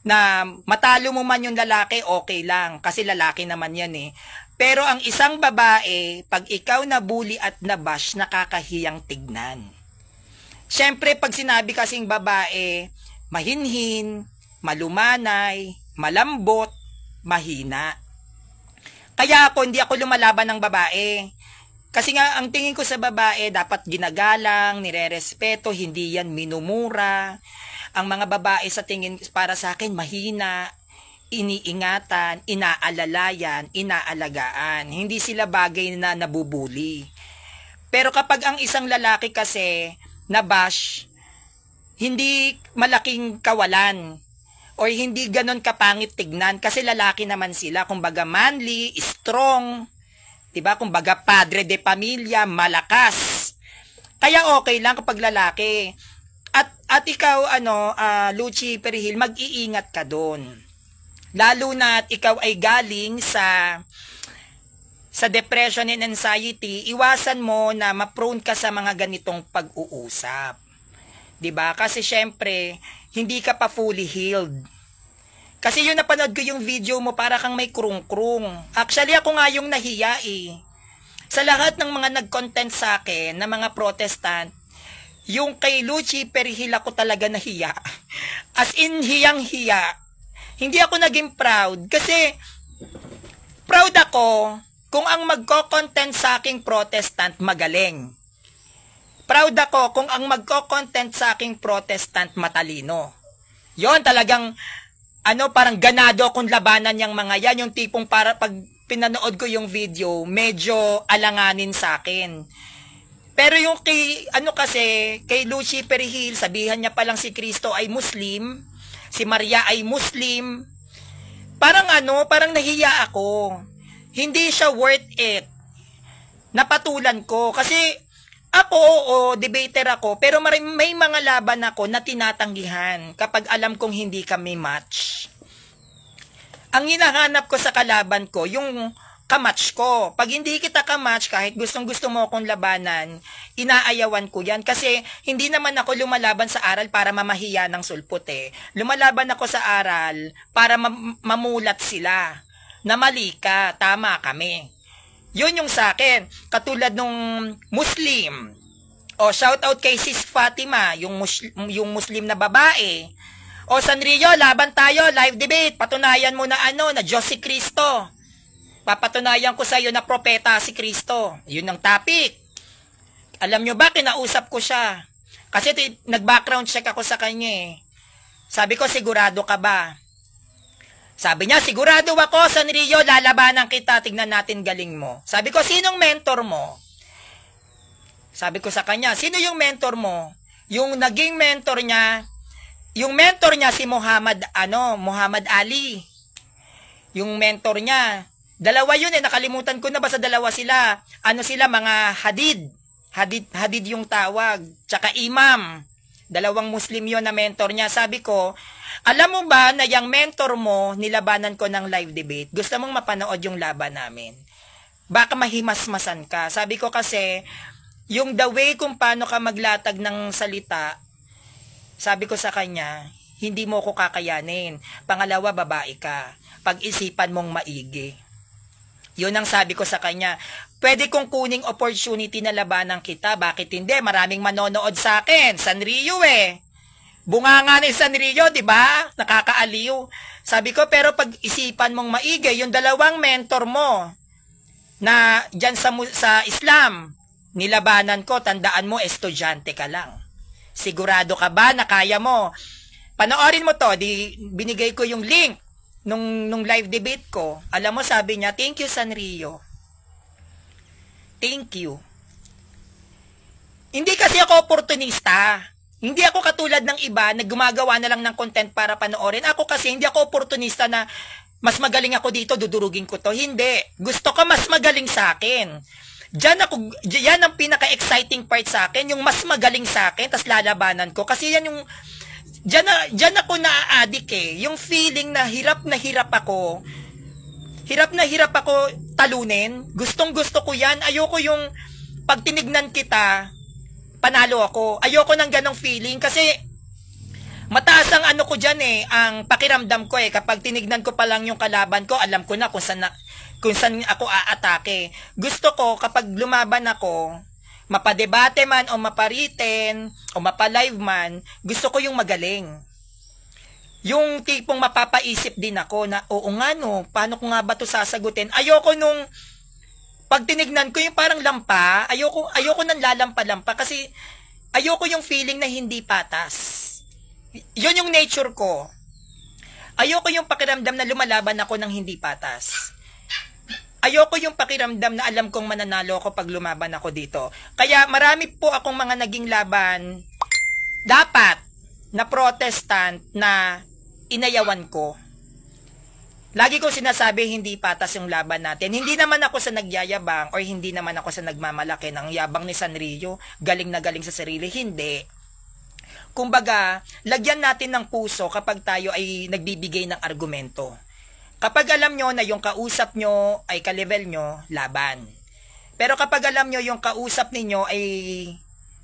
na matalo mo man yung lalaki, okay lang. Kasi lalaki naman yan eh. Pero ang isang babae, pag ikaw nabully at nabash, nakakahiyang tignan. Siyempre, pag sinabi kasing babae, mahinhin, malumanay, malambot, mahina. Kaya ako, hindi ako lumalaban ng babae. Kasi nga, ang tingin ko sa babae, dapat ginagalang, nirerespeto, hindi yan minumura. Ang mga babae sa tingin, para sa akin, mahina, iniingatan, inaalalayan, inaalagaan. Hindi sila bagay na nabubuli. Pero kapag ang isang lalaki kasi, nabash, hindi malaking kawalan. Or hindi ganon kapangit tignan. Kasi lalaki naman sila, kumbaga manly, strong, diba? Kumbaga padre de pamilya, malakas. Kaya okay lang kapag lalaki. At ikaw, Luchi Perihil, mag-iingat ka doon. Lalo na at ikaw ay galing sa depression and anxiety, iwasan mo na ma-prone ka sa mga ganitong pag-uusap. 'Di ba? Kasi syempre, hindi ka pa fully healed. Kasi yun, napanood ko yung video mo, para kang may krung-krung. Actually, ako nga yung nahiya eh. Sa lahat ng mga nag-content sa akin, na mga protestant, yung kay Luchi Perihil ako talaga nahiya. As in, hiyang-hiya. Hindi ako naging proud. Kasi, proud ako kung ang magko-content sa aking protestant magaling. Proud ako kung ang magko-content sa aking protestant matalino. Yon talagang, parang ganado akong labanan yung mga yan. Yung tipong para pag pinanood ko yung video, medyo alanganin sa akin. Pero yung kay Luchi Perihil, sabihan niya palang si Kristo ay Muslim, si Maria ay Muslim. Parang parang nahiya ako. Hindi siya worth it. Napatulan ko. Kasi ako, debater ako, pero may mga laban ako na tinatanggihan kapag alam kong hindi kami match. Ang hinahanap ko sa kalaban ko, yung kamatch ko. Pag hindi kita kamatch, kahit gustong-gusto mo akong labanan, inaayawan ko yan. Kasi hindi naman ako lumalaban sa aral para mamahiya ng sulpot eh. Lumalaban ako sa aral para mamulat sila. Na mali ka, tama kami. Yun yung sa akin. Katulad nung Muslim. O shout out kay Sis Fatima, yung Muslim na babae. O Sanrio, laban tayo, live debate. Patunayan mo na na Diyos si Kristo. Papatunayan ko sa iyo na propeta si Kristo. Yun ang topic. Alam nyo ba, kinausap ko siya. Kasi nag-background check ako sa kanya eh. Sabi ko, sigurado ka ba? Sabi niya, sigurado ako, Sanrio, lalabanan kita, tignan natin galing mo. Sabi ko, sinong mentor mo? Sabi ko sa kanya, sino yung mentor mo? Yung naging mentor niya, si Muhammad Ali. Yung mentor niya, dalawa yun eh, nakalimutan ko na ba sa dalawa sila. Mga Hadid yung tawag. Tsaka Imam. Dalawang Muslim yun na mentor niya. Sabi ko, alam mo ba na yung mentor mo, nilabanan ko ng live debate, gusto mong mapanood yung laban namin? Baka mahimasmasan ka. Sabi ko kasi, yung the way kung paano ka maglatag ng salita, sabi ko sa kanya, hindi mo ko kakayanin. Pangalawa, babae ka. Pag-isipan mong maigi. Yun ang sabi ko sa kanya. Pwede kong kuning opportunity na labanan kita. Bakit hindi? Maraming manonood sa akin. Sanrio eh. Bunganga ni Sanrio, di ba? Nakakaaliw. Sabi ko, pero pag-isipan mong maigi, yung dalawang mentor mo na dyan sa Islam, nilabanan ko, tandaan mo, estudyante ka lang. Sigurado ka ba na kaya mo? Panoorin mo to, binigay ko yung link nung live debate ko. Alam mo, sabi niya, thank you, Sanrio. Thank you. Hindi kasi ako oportunista. Hindi ako katulad ng iba na gumagawa na lang ng content para panoorin. Ako kasi, hindi ako oportunista na mas magaling ako dito, dudurugin ko to. Hindi. Gusto ko mas magaling sa akin. Yan ang pinaka-exciting part sa akin, yung mas magaling sa akin, tas lalabanan ko. Kasi yan yung Diyan ako na-addict eh. Yung feeling na hirap ako. Hirap ako talunin. Gustong-gusto ko yan. Ayoko yung pag tinignan kita, panalo ako. Ayoko ng ganong feeling kasi mataas ang ano ko dyan eh, ang pakiramdam ko eh. Kapag tinignan ko pa lang yung kalaban ko, alam ko na kung saan ako aatake. Gusto ko kapag lumaban ako, mapadebate man o maparitin o mapalive man, gusto ko yung magaling. Yung tipong mapapaisip din ako na, oo nga no, paano ko nga ba ito sasagutin? Ayoko nung pag tinignan ko yung parang lampa, ayoko nang lalampa-lampa kasi ayoko yung feeling na hindi patas. Yun yung nature ko. Ayoko yung pakiramdam na lumalaban ako ng hindi patas. Ayoko yung pakiramdam na alam kong mananalo ako pag lumaban ako dito. Kaya marami po akong mga naging laban dapat na protestant na inayawan ko. Lagi ko sinasabi hindi patas yung laban natin. Hindi naman ako sa nagyayabang or hindi naman ako sa nagmamalaki ng yabang ni Sanrio, galing na galing sa sarili. Hindi. Kumbaga, lagyan natin ng puso kapag tayo ay nagbibigay ng argumento. Kapag alam nyo na yung kausap nyo ay ka-level nyo, laban. Pero kapag alam nyo yung kausap ninyo ay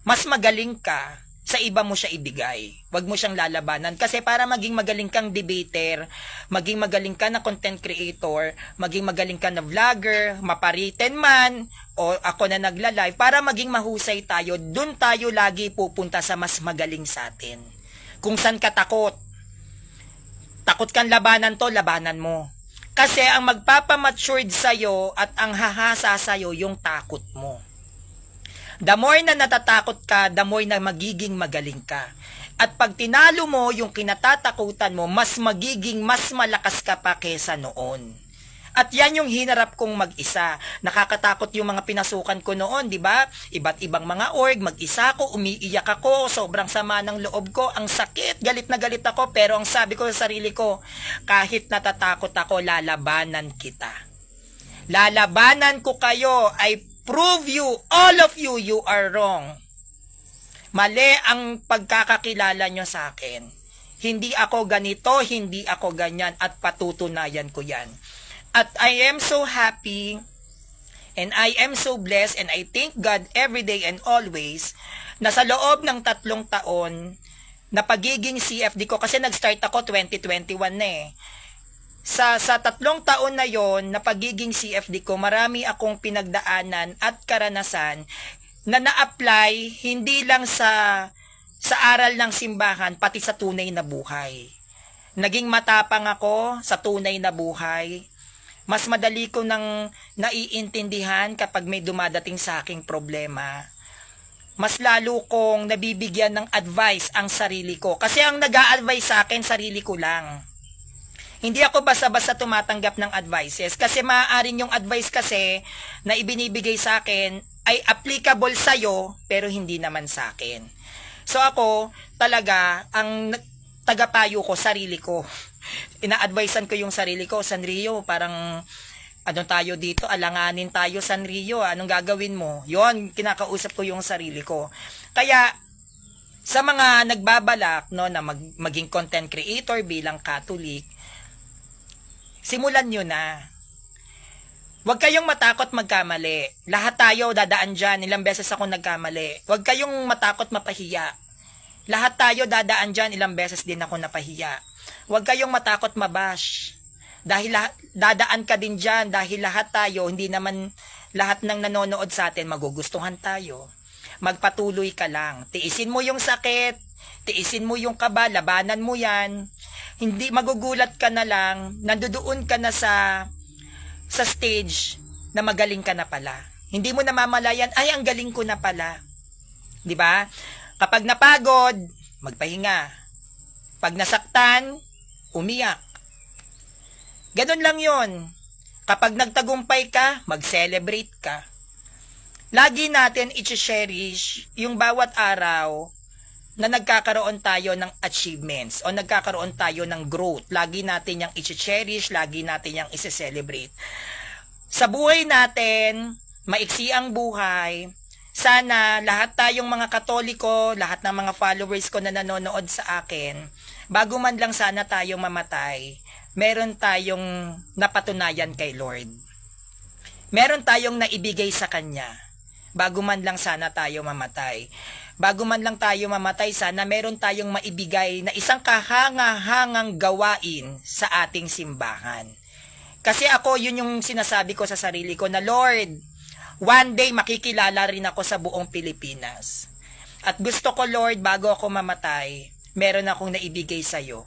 mas magaling ka, sa iba mo siya ibigay. Huwag mo siyang lalabanan. Kasi para maging magaling kang debater, maging magaling ka na content creator, maging magaling ka na vlogger, maparitin man, o ako na nagla-live, para maging mahusay tayo, dun tayo lagi pupunta sa mas magaling sa atin. Kung saan ka takot kang labanan to, labanan mo. Kasi ang magpapamatured sa'yo at ang hahasa sa'yo yung takot mo. The more na natatakot ka, the more na magiging magaling ka. At pag tinalo mo yung kinatatakutan mo, mas malakas ka pa kesa noon. At yan yung hinarap kong mag-isa. Nakakatakot yung mga pinasukan ko noon, di ba? Iba't ibang mga org, mag-isa ako, umiiyak ako, sobrang sama ng loob ko, ang sakit, galit na galit ako, pero ang sabi ko sa sarili ko, kahit natatakot ako, lalabanan kita. Lalabanan ko kayo, I prove you, all of you, you are wrong. Mali ang pagkakakilala nyo sa akin. Hindi ako ganito, hindi ako ganyan, at patutunayan ko yan. At I am so happy and I am so blessed and I thank God every day and always na sa loob ng 3 taon na pagiging CFD ko, kasi nag-start ako 2021 na eh. Sa 3 taon na yon na pagiging CFD ko, marami akong pinagdaanan at karanasan na na-apply hindi lang sa aral ng simbahan, pati sa tunay na buhay. Naging matapang ako sa tunay na buhay. Mas madali ko nang naiintindihan kapag may dumadating sa aking problema. Mas lalo kong nabibigyan ng advice ang sarili ko. Kasi ang nag-a-advise sa akin, sarili ko lang. Hindi ako basta-basta tumatanggap ng advices. Kasi maaaring yung advice kasi na ibinibigay sa akin ay applicable sa'yo, pero hindi naman sa akin. So ako, talaga, ang tagapayo ko, sarili ko. Ina-advisean ko yung sarili ko, Sanrio, parang ano tayo dito, alanganin tayo, Sanrio, anong gagawin mo? Yon, kinakausap ko yung sarili ko. Kaya sa mga nagbabalak no na maging content creator bilang Catholic, simulan nyo na. Huwag kayong matakot magkamali. Lahat tayo dadaan dyan. Ilang beses ako nagkamali. Huwag kayong matakot mapahiya. Lahat tayo dadaan dyan. Ilang beses din ako napahiya. Huwag kayong matakot mabash. Dahil dadaan ka din dyan. Dahil lahat tayo, hindi naman lahat ng nanonood sa atin magugustuhan tayo. Magpatuloy ka lang. Tiisin mo yung sakit. Tiisin mo yung kaba. Labanan mo yan. Hindi magugulat ka na lang. Nandoon ka na sa stage na magaling ka na pala. Hindi mo namamalayan, ay ang galing ko na pala. 'Di ba? Kapag napagod, magpahinga. Pag nasaktan, umiyak. Ganun lang 'yon. Kapag nagtagumpay ka, mag-celebrate ka. Lagi natin i-cherish yung bawat araw na nagkakaroon tayo ng achievements o nagkakaroon tayo ng growth. Lagi natin yung i-cherish, lagi natin yung i-celebrate. Sa buhay natin, maiksi ang buhay, sana lahat tayong mga Katoliko, lahat ng mga followers ko na nanonood sa akin, bago man lang sana tayo mamatay, meron tayong napatunayan kay Lord. Meron tayong naibigay sa Kanya, bago man lang sana tayo mamatay. Bago man lang tayo mamatay, sana meron tayong maibigay na isang kahanga-hangang gawain sa ating simbahan. Kasi ako, yun yung sinasabi ko sa sarili ko na, Lord, one day makikilala rin ako sa buong Pilipinas. At gusto ko, Lord, bago ako mamatay, meron akong naibigay sa'yo.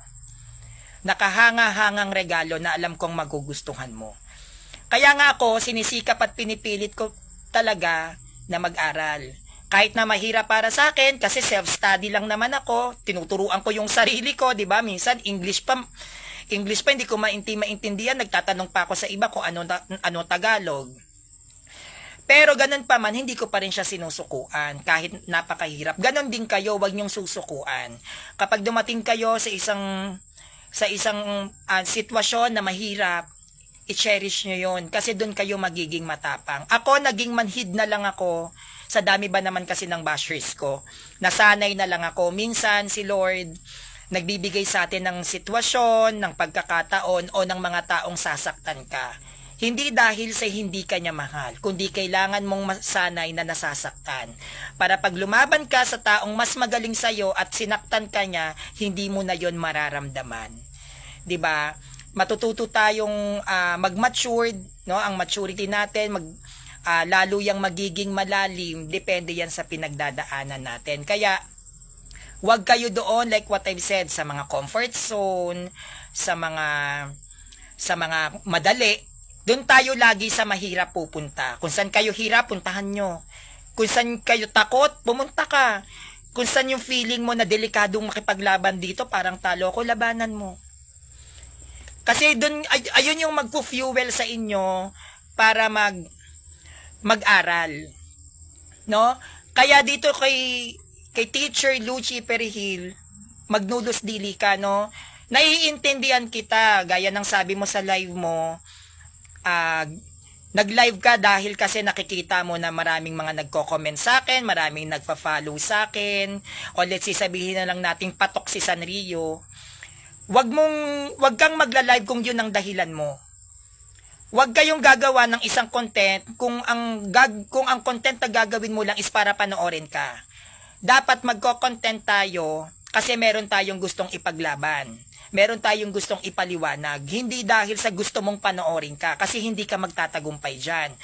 Nakahanga-hangang regalo na alam kong magugustuhan mo. Kaya nga ako, sinisikap at pinipilit ko talaga na mag-aral. Kahit na mahirap para sa akin, kasi self-study lang naman ako, tinuturuan ko yung sarili ko, di ba? Minsan, English pa, hindi ko maintindihan, nagtatanong pa ako sa iba kung ano Tagalog. Pero ganun pa man, hindi ko pa rin siya sinusukuan kahit napakahirap. Ganun din kayo, wag niyong susukuan. Kapag dumating kayo sa isang sitwasyon na mahirap, i-cherish nyo yun kasi doon kayo magiging matapang. Ako, naging manhid na lang ako sa dami ba naman kasi ng bashers ko. Nasanay na lang ako. Minsan si Lord nagbibigay sa atin ng sitwasyon, ng pagkakataon o ng mga taong sasaktan ka. Hindi dahil sa hindi ka niya mahal, kundi kailangan mong masanay na nasasaktan. Para pag lumaban ka sa taong mas magaling sa'yo at sinaktan ka niya, hindi mo na yon mararamdaman. 'Di ba? Matututo tayong mag-matured, no? Ang maturity natin lalo yang magiging malalim, depende yan sa pinagdadaanan natin. Kaya wag kayo doon like what I've said sa mga comfort zone, sa mga madali. Doon tayo lagi sa mahirap pupunta. Kung saan kayo hirap, puntahan nyo. Kung saan kayo takot, pumunta ka. Kung saan yung feeling mo na delikadong makipaglaban dito, parang talo ko, labanan mo. Kasi doon, ayun yung magpo-fuel sa inyo para mag-aral. No? Kaya dito kay Teacher Luchi Perihil, magnulos dili ka, no? Naiintindihan kita, gaya ng sabi mo sa live mo, nag-live ka dahil kasi nakikita mo na maraming mga nagko-comment sa akin, maraming nagpa-follow sa akin, o let's say sabihin na lang nating patok si Sanrio. Wag kang magla-live kung yun ang dahilan mo. Wag kayong gagawa ng isang content kung ang content na gagawin mo lang is para panoorin ka. Dapat magko-content tayo kasi meron tayong gustong ipaglaban. Meron tayong gustong ipaliwanag. Hindi dahil sa gusto mong panoorin ka kasi hindi ka magtatagumpay dyan.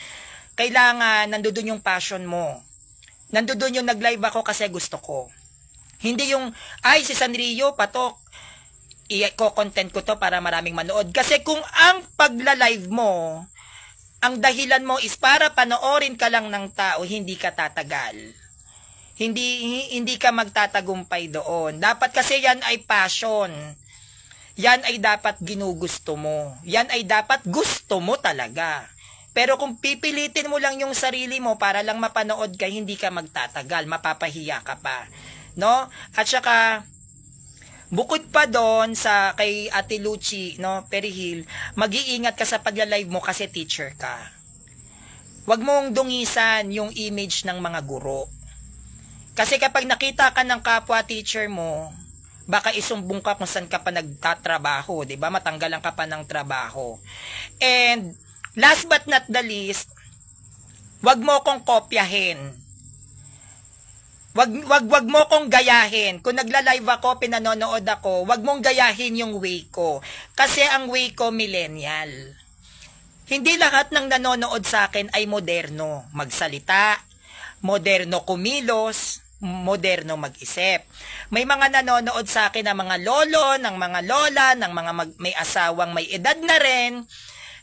Kailangan nandoon yung passion mo. Nandoon yung nag-live ako kasi gusto ko. Hindi yung, si Sanrio, patok, i-content ko to para maraming manood. Kasi kung ang pagla-live mo, ang dahilan mo is para panoorin ka lang ng tao, hindi ka tatagal. Hindi ka magtatagumpay doon. Dapat kasi yan ay passion. Yan ay dapat ginugusto mo. Yan ay dapat gusto mo talaga. Pero kung pipilitin mo lang yung sarili mo para lang mapanood ka, hindi ka magtatagal, mapapahiya ka pa. No? At saka, bukod pa doon sa kay Ate Luchi, no, Perihil, mag-iingat ka sa pagla-live mo kasi teacher ka. Huwag mong dungisan yung image ng mga guro. Kasi kapag nakita ka ng kapwa teacher mo, baka isumbong ka kung saan ka pa nagtatrabaho, 'di ba? Matanggalan ka pa ng trabaho. And last but not the least, wag mo kong kopyahin. Wag mo kong gayahin. Kung nagla-live ako, pinanonood ako, wag mong gayahin yung way ko. Kasi ang way ko millennial. Hindi lahat ng nanonood sa akin ay moderno magsalita, moderno kumilos, moderno mag-isip. May mga nanonood sa akin ng mga lolo, ng mga lola, ng mga may asawang may edad na rin,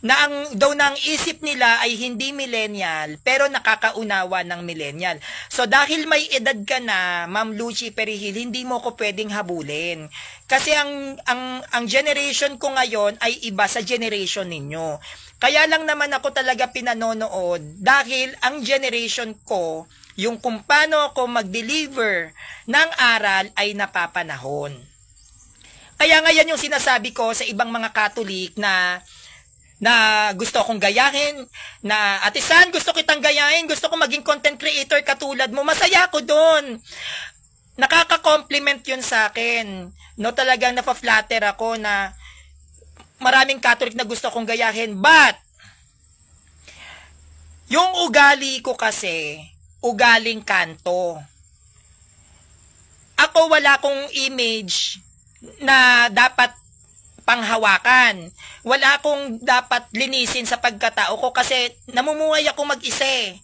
na ang isip nila ay hindi millennial, pero nakakaunawa ng millennial. So dahil may edad ka na, Ma'am Luchi Perihil, hindi mo ko pwedeng habulin. Kasi ang generation ko ngayon ay iba sa generation ninyo. Kaya lang naman ako talaga pinanonood dahil ang generation ko, yung kung paano ako mag-deliver ng aral ay napapanahon. Kaya ngayon yung sinasabi ko sa ibang mga Katolik na na gusto akong gayahin, na Ate San, gusto kitang gayahin, gusto ko maging content creator katulad mo, masaya ako doon. Nakaka-compliment yun sa akin. No, talagang nafa-flatter ako na maraming Catholic na gusto kong gayahin. But, yung ugali ko kasi, ugaling kanto. Ako wala akong image na dapat panghawakan. Wala akong dapat linisin sa pagkatao ko kasi namumuhay ako mag-isa eh.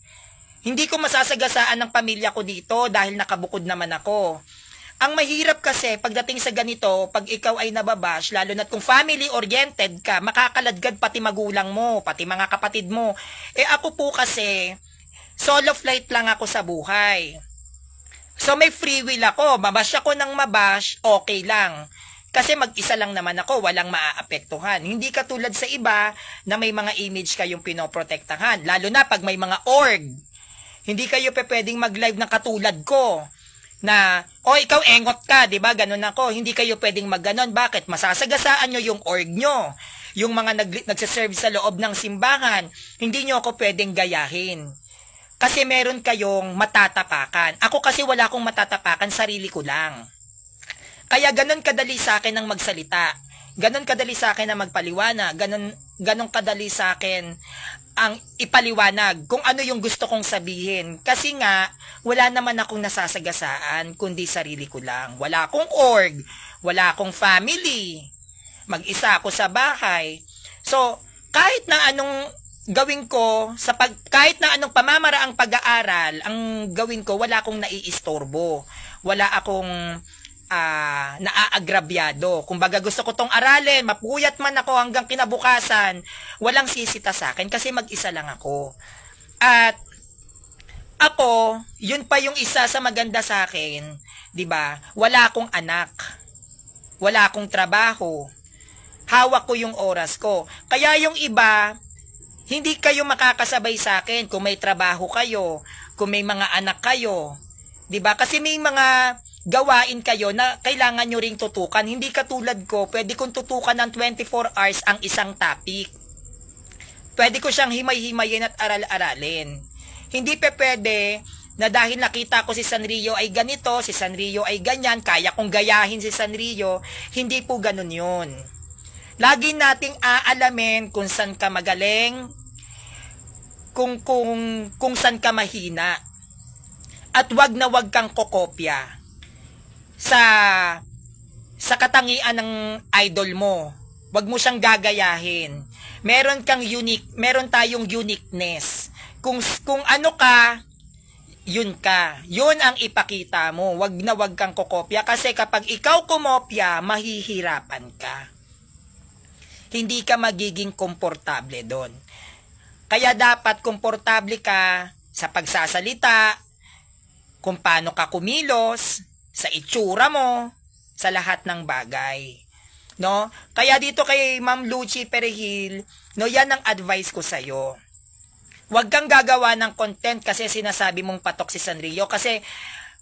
Hindi ko masasagasaan ng pamilya ko dito dahil nakabukod naman ako. Ang mahirap kasi pagdating sa ganito, pag ikaw ay nababash, lalo na kung family-oriented ka, makakaladkad pati magulang mo, pati mga kapatid mo. Eh ako po kasi, solo flight lang ako sa buhay. So may free will ako, mabash ako ng mabash, okay lang. Kasi mag-isa lang naman ako, walang maaapektuhan. Hindi katulad sa iba na may mga image kayong pinoprotektahan. Lalo na pag may mga org. Hindi kayo pwedeng mag-live ng katulad ko. Na, ikaw engot ka, di ba? Ganun ako. Hindi kayo pwedeng mag-ganon. Bakit? Masasagasaan nyo yung org nyo. Yung mga nagsiserve sa loob ng simbahan. Hindi nyo ako pwedeng gayahin. Kasi meron kayong matatapakan. Ako kasi wala akong matatapakan, sarili ko lang. Kaya ganon kadali sa akin ang magsalita. Ganon kadali sa akin ang magpaliwanag. Ganon kadali sa akin ang ipaliwanag kung ano yung gusto kong sabihin. Kasi nga, wala naman akong nasasagasaan, kundi sarili ko lang. Wala akong org, wala akong family. Mag-isa ako sa bahay. So, kahit na anong gawin ko, kahit na anong pamamaraang pag-aaral, ang gawin ko, wala akong naiistorbo. Wala akong naaagrabyado. Kung baga gusto ko tong aralin, mapuyat man ako hanggang kinabukasan, walang sisita sa akin kasi mag-isa lang ako. At ako, yun pa yung isa sa maganda sa akin, 'di ba? Wala akong anak. Wala akong trabaho. Hawak ko yung oras ko. Kaya yung iba, hindi kayo makakasabay sa akin kung may trabaho kayo, kung may mga anak kayo. 'Di ba? Kasi may mga gawain kayo na kailangan nyo ring tutukan. Hindi katulad ko, pwede kong tutukan ng 24 hours ang isang topic. Pwede ko siyang himay-himayin at aral-aralin. Hindi pwede na dahil nakita ko si Sanrio ay ganito, si Sanrio ay ganyan, kaya kong gayahin si Sanrio. Hindi po ganun yun. Lagi nating aalamin kung saan ka magaling, kung saan ka mahina. At wag na wag kang kokopya sa katangian ng idol mo. Wag mo siyang gagayahin. Meron tayong uniqueness. Kung ano ka, yun ka. Yun ang ipakita mo. Wag na wag kang kokopya kasi kapag ikaw kumopya, mahihirapan ka. Hindi ka magiging komportable doon. Kaya dapat komportable ka sa pagsasalita, kung paano ka kumilos, sa itsura mo, sa lahat ng bagay. No? Kaya dito kay Ma'am Luchi Perihil, no, yan ang advice ko sa iyo. Huwag kang gagawa ng content kasi sinasabi mong patok si Sanrio kasi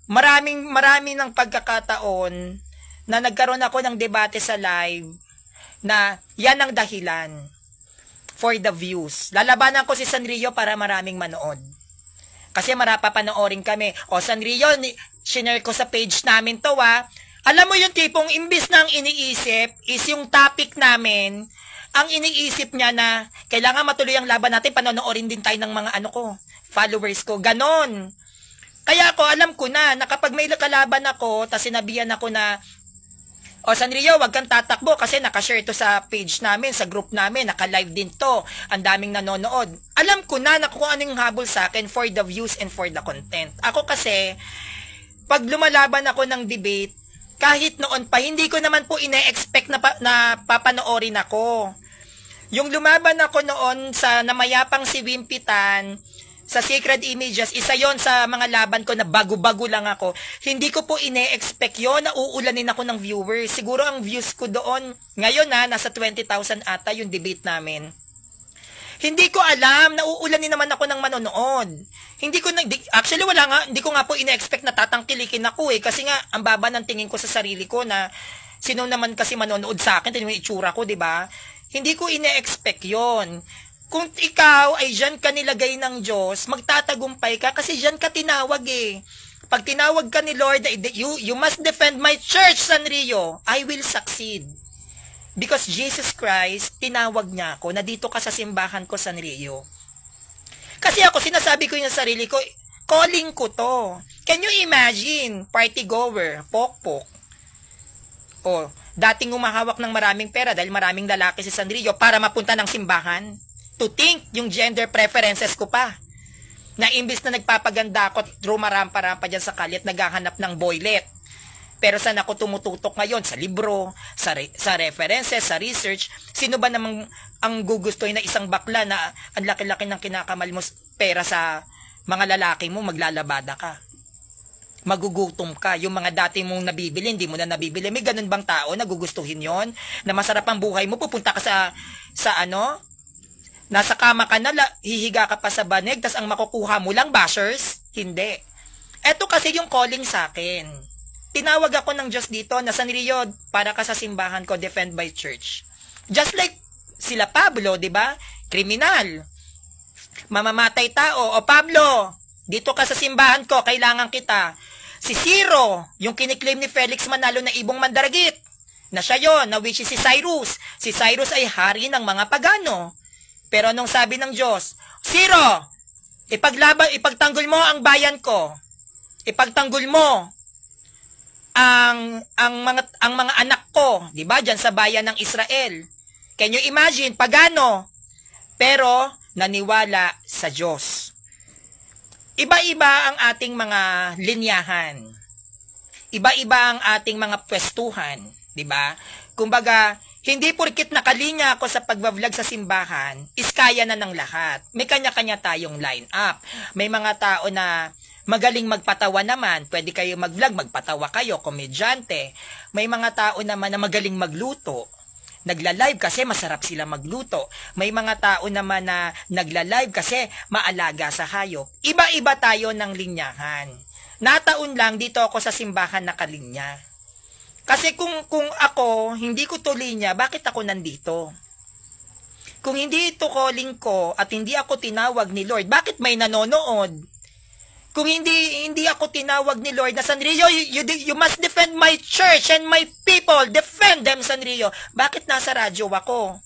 marami ng pagkakataon na nagkaroon ako ng debate sa live na yan ang dahilan for the views. Lalabanan ko si Sanrio para maraming manood. Kasi marapapanoorin kami. O Sanrio, shinare ko sa page namin to Alam mo yung tipong imbis na ang iniisip is yung topic namin, ang iniisip niya na kailangan matuloy ang laban natin, panonoorin din tayo ng mga followers ko. Ganon. Kaya ako, alam ko na kapag may kalaban ako, tas sinabihan ako na, o Sanrio, wag kang tatakbo kasi nakashare to sa page namin, sa group namin, naka-live din to, ang daming nanonood. Alam ko na kung anong habol sa akin for the views and for the content. Ako kasi, pag lumalaban ako ng debate, kahit noon pa, hindi ko naman po ine-expect na papanoorin ako. Yung lumaban ako noon sa namayapang si Wimpitan, sa Sacred Images, isa yon sa mga laban ko na bago-bago lang ako. Hindi ko po ine-expect yon na uulanin ako ng viewers. Siguro ang views ko doon, ngayon nasa 20,000 ata yung debate namin. Hindi ko alam, na uulanin naman ako ng manonood. Actually hindi ko nga po ine-expect na tatangkilikin ako kasi nga, ang baba ng tingin ko sa sarili ko na sino naman kasi manonood sa akin, tingnan mo yung itsura ko, 'di ba? Hindi ko ine-expect yon. Kung ikaw ay dyan ka nilagay ng Diyos, magtatagumpay ka kasi dyan ka tinawag eh. Pag tinawag ka ni Lord, you must defend my church, Sanrio. I will succeed. Because Jesus Christ, tinawag niya ako na dito ka sa simbahan ko, Sanrio. Kasi ako, sinasabi ko yung sarili ko, calling ko to. Can you imagine? Party goer, pokpok. O, dating umahawak ng maraming pera dahil maraming lalaki si Sanrio para mapunta ng simbahan. To think yung gender preferences ko pa. Na imbis na nagpapaganda ako, rumarampa-rampa dyan sa kalit, naghahanap ng boylet. Pero saan ako tumututok ngayon? Sa libro, sa references, sa research. Sino ba namang ang gugustuhin na isang bakla na ang laki-laki ng kinakamal mo pera sa mga lalaki mo, maglalabada ka? Magugutom ka. Yung mga dati mong nabibili, hindi mo na nabibili. May ganun bang tao na gugustuhin yon? Na masarap ang buhay mo, pupunta ka sa nasa kama ka na, hihiga ka pa sa banig, tas ang makukuha mo lang, bashers? Hindi. Eto kasi yung calling sa akin. Tinawag ako ng Diyos dito na Sanrio, para ka sa simbahan ko, defend by church. Just like sila Pablo, di ba? Kriminal. Mamamatay tao. O Pablo, dito ka sa simbahan ko, kailangan kita. Si Ciro, yung kiniklaim ni Felix Manalo na ibong mandaragit, na siya yon, na which is si Cyrus. Si Cyrus ay hari ng mga pagano. Pero anong sabi ng Diyos? Ciro, ipagtanggol mo ang bayan ko. Ipagtanggol mo ang mga anak ko, 'di ba? Diyan sa bayan ng Israel. Can you imagine, pagano? Pero naniwala sa Diyos. Iba-iba ang ating mga linyahan. Iba-iba ang ating mga pwestuhan, 'di ba? Kumbaga, hindi porkit nakalinya ako sa pagbablog sa simbahan, is kaya na ng lahat. May kanya-kanya tayong line up. May mga tao na magaling magpatawa naman, pwede kayo mag-vlog, magpatawa kayo, komedyante. May mga tao naman na magaling magluto. Nagla-live kasi masarap sila magluto. May mga tao naman na nagla-live kasi maalaga sa hayop. Iba-iba tayo ng linyahan. Nataon lang dito ako sa simbahan nakalinya. Kasi kung ako, hindi ko to linya, bakit ako nandito? Kung hindi ito calling ko at hindi ako tinawag ni Lord, bakit may nanonood? Kung hindi ako tinawag ni Lord na Sanrio, you must defend my church and my people. Defend them, Sanrio. Bakit nasa radyo ako?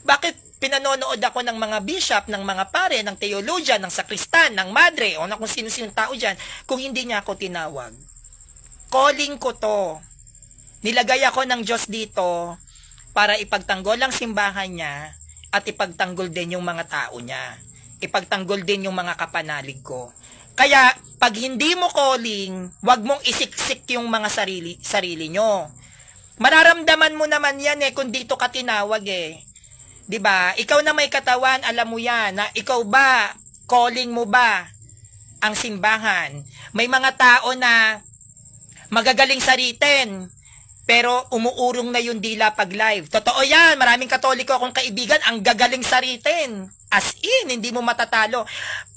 Bakit pinanonood ako ng mga bishop, ng mga pare, ng theologian, ng sakristan, ng madre, o na kung sino-sino tao dyan, kung hindi niya ako tinawag? Calling ko to. Nilagay ako ng Diyos dito para ipagtanggol ang simbahan niya at ipagtanggol din yung mga tao niya. Ipagtanggol din yung mga kapanalig ko. Kaya, pag hindi mo calling, wag mong isiksik yung mga sarili nyo. Mararamdaman mo naman yan kung dito ka tinawag 'Di ba? Ikaw na may katawan, alam mo yan, na ikaw ba, calling mo ba ang simbahan? May mga tao na magagaling saritin, pero umuurong na yung dila pag live. Totoo yan, maraming Katoliko akong kaibigan, ang gagaling saritin. As in, hindi mo matatalo.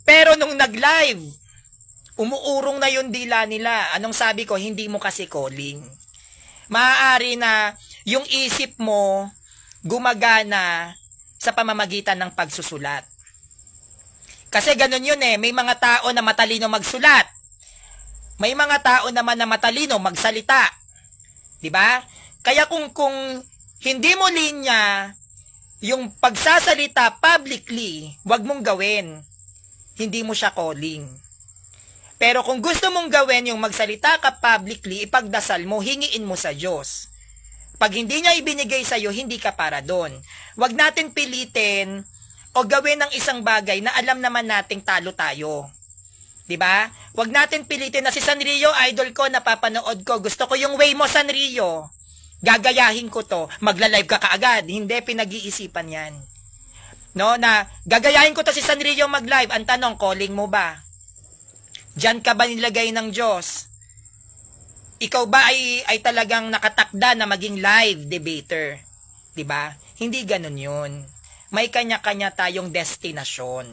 Pero nung nag-live, umuurong na yung dila nila. Anong sabi ko? Hindi mo kasi calling. Maaari na yung isip mo gumagana sa pamamagitan ng pagsusulat. Kasi ganun yun may mga tao na matalino magsulat. May mga tao naman na matalino magsalita. 'Di ba? Kaya kung hindi mo linya yung pagsasalita publicly, wag mong gawin. Hindi mo siya calling. Pero kung gusto mong gawin yung magsalita ka publicly, ipagdasal mo, hingiin mo sa Diyos. Pag hindi niya ibinigay sa iyo, hindi ka para doon. Wag natin pilitin o gawin ng isang bagay na alam naman nating talo tayo. 'Di ba? Wag natin pilitin na si Sanrio, idol ko, napapanood ko. Gusto ko yung way mo, Sanrio. Gagayahin ko to. Magla-live ka kaagad. Hindi, pinag-iisipan 'yan. No, na gagayahin ko to si Sanrio mag-live. Ang tanong, calling mo ba? Diyan ka ba nilagay ng Diyos? Ikaw ba ay talagang nakatakda na maging live debater? 'Di ba? Hindi ganoon 'yun. May kanya-kanya tayong destinasyon.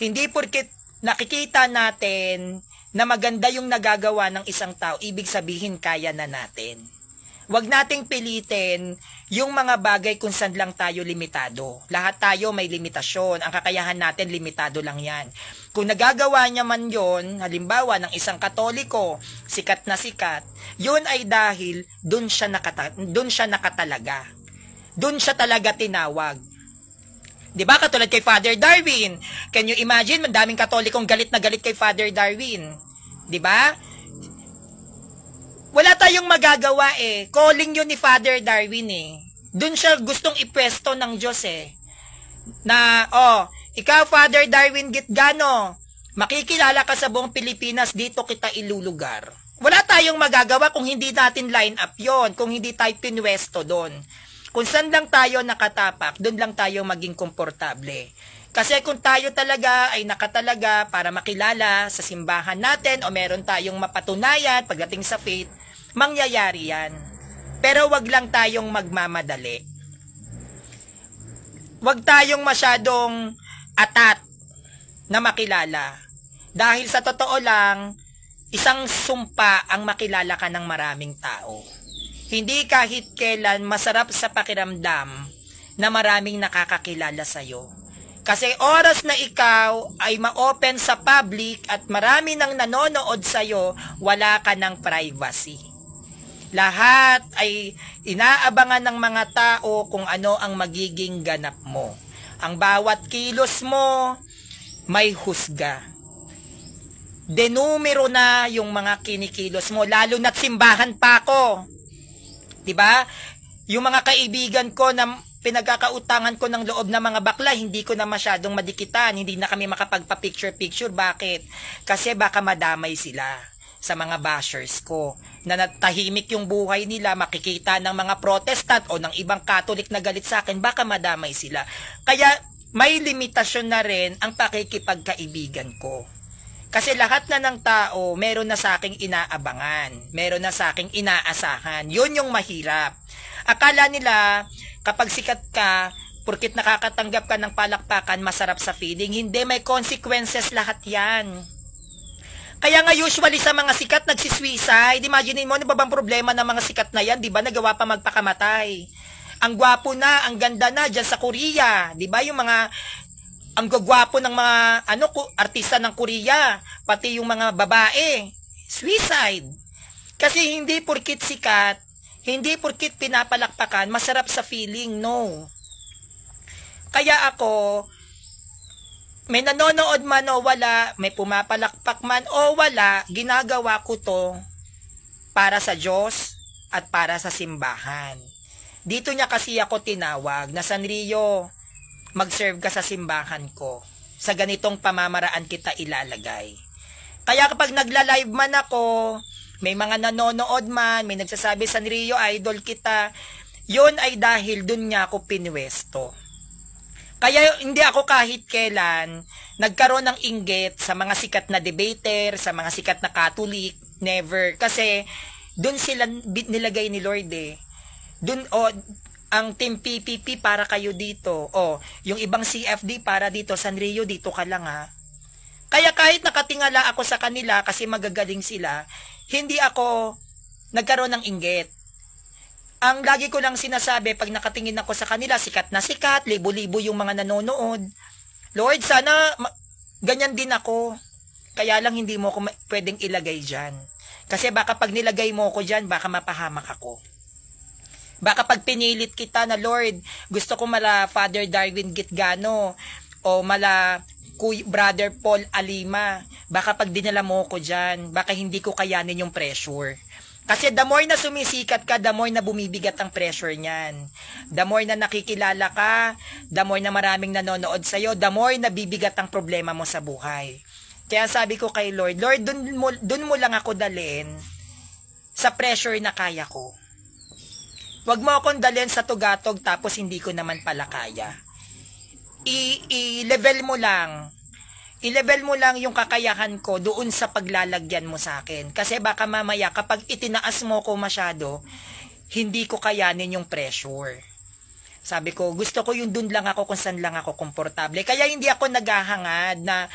Hindi porket nakikita natin na maganda yung nagagawa ng isang tao, ibig sabihin kaya na natin. Huwag nating pilitin yung mga bagay kung saan lang tayo limitado. Lahat tayo may limitasyon. Ang kakayahan natin, limitado lang yan. Kung nagagawa niya man yon, halimbawa ng isang Katoliko, sikat na sikat, yun ay dahil dun siya nakatalaga. Dun siya talaga tinawag. 'Di ba? Katulad kay Father Darwin. Can you imagine, madaming Katolikong galit na galit kay Father Darwin. 'Di ba? Wala tayong magagawa eh. Calling yun ni Father Darwin eh. Doon siya gustong ipwesto ng Diyos eh. Na, ikaw Father Darwin Gitgano, makikilala ka sa buong Pilipinas, dito kita ilulugar. Wala tayong magagawa kung hindi natin line up yon, kung hindi tayo pinwesto doon. Kung saan lang tayo nakatapak, doon lang tayo maging komportable. Kasi kung tayo talaga ay nakatalaga para makilala sa simbahan natin o meron tayong mapatunayan pagdating sa faith, mangyayari yan. Pero wag lang tayong magmamadali. Wag tayong masyadong atat na makilala. Dahil sa totoo lang, isang sumpa ang makilala ka ng maraming tao. Hindi kahit kailan masarap sa pakiramdam na maraming nakakakilala sa'yo. Kasi oras na ikaw ay ma-open sa public at marami nang nanonood sa'yo, wala ka ng privacy. Lahat ay inaabangan ng mga tao kung ano ang magiging ganap mo. Ang bawat kilos mo, may husga. Denumero na yung mga kinikilos mo, lalo na't simbahan pa ako. 'Di ba? Yung mga kaibigan ko na pinagkakautangan ko ng loob ng mga bakla, hindi ko na masyadong madikitan, hindi na kami makapagpa-picture-picture. Bakit? Kasi baka madamay sila sa mga bashers ko, na natahimik yung buhay nila, makikita ng mga Protestant o ng ibang Catholic na galit sa akin, baka madamay sila. Kaya may limitasyon na rin ang pakikipagkaibigan ko. Kasi lahat na ng tao, meron na sa aking inaabangan, meron na sa aking inaasahan. Yun yung mahirap. Akala nila, kapag sikat ka, porkit nakakatanggap ka ng palakpakan, masarap sa feeling. Hindi, may consequences lahat yan. Kaya nga usually sa mga sikat nagsiswicide. Imagine mo, ano ba bang problema ng mga sikat na yan? Diba, nagawa pa magpakamatay. Ang gwapo na, ang ganda na, dyan sa Korea. Diba, yung mga, ang gagwapo ng mga, artista ng Korea. Pati yung mga babae. Suicide. Kasi hindi porkit sikat, hindi porkit pinapalakpakan, masarap sa feeling, no. Kaya ako, may nanonood man o wala, may pumapalakpak man o wala, ginagawa ko to para sa Diyos at para sa simbahan. Dito niya kasi ako tinawag na Sanrio, mag-serve ka sa simbahan ko. Sa ganitong pamamaraan kita ilalagay. Kaya kapag nagla-live man ako, may mga nanonood man, may nagsasabi, Sanrio, idol kita, yun ay dahil dun niya ako pinwesto. Kaya hindi ako kahit kailan nagkaroon ng inggit sa mga sikat na debater, sa mga sikat na Catholic, never. Kasi dun sila nilagay ni Lord eh. Dun, ang team PPP para kayo dito. Yung ibang CFD para dito, Sanrio, dito ka lang ha. Kaya kahit nakatingala ako sa kanila kasi magagaling sila, hindi ako nagkaroon ng inggit. Ang lagi ko lang sinasabi pag nakatingin ako sa kanila, sikat na sikat, libo-libo yung mga nanonood. Lord, sana ganyan din ako. Kaya lang hindi mo ko pwedeng ilagay dyan. Kasi baka pag nilagay mo ko dyan, baka mapahamak ako. Baka pag pinilit kita na, Lord, gusto ko mala Father Darwin Gitgano o mala Brother Paul Alima, baka pag dinala mo ko dyan, baka hindi ko kayanin yung pressure. Kasi the more na sumisikat ka, the more na bumibigat ang pressure niyan. The more na nakikilala ka, the more na maraming nanonood sa'yo, the more na bibigat ang problema mo sa buhay. Kaya sabi ko kay Lord, Lord, dun mo lang ako dalhin sa pressure na kaya ko. Wag mo akong dalhin sa tugatog tapos hindi ko naman pala kaya. I-level mo lang. I-level mo lang yung kakayahan ko doon sa paglalagyan mo sa akin. Kasi baka mamaya kapag itinaas mo ko masyado, hindi ko kayanin yung pressure. Sabi ko, gusto ko yung doon lang ako kung saan lang ako komportable. Kaya hindi ako naghahangad na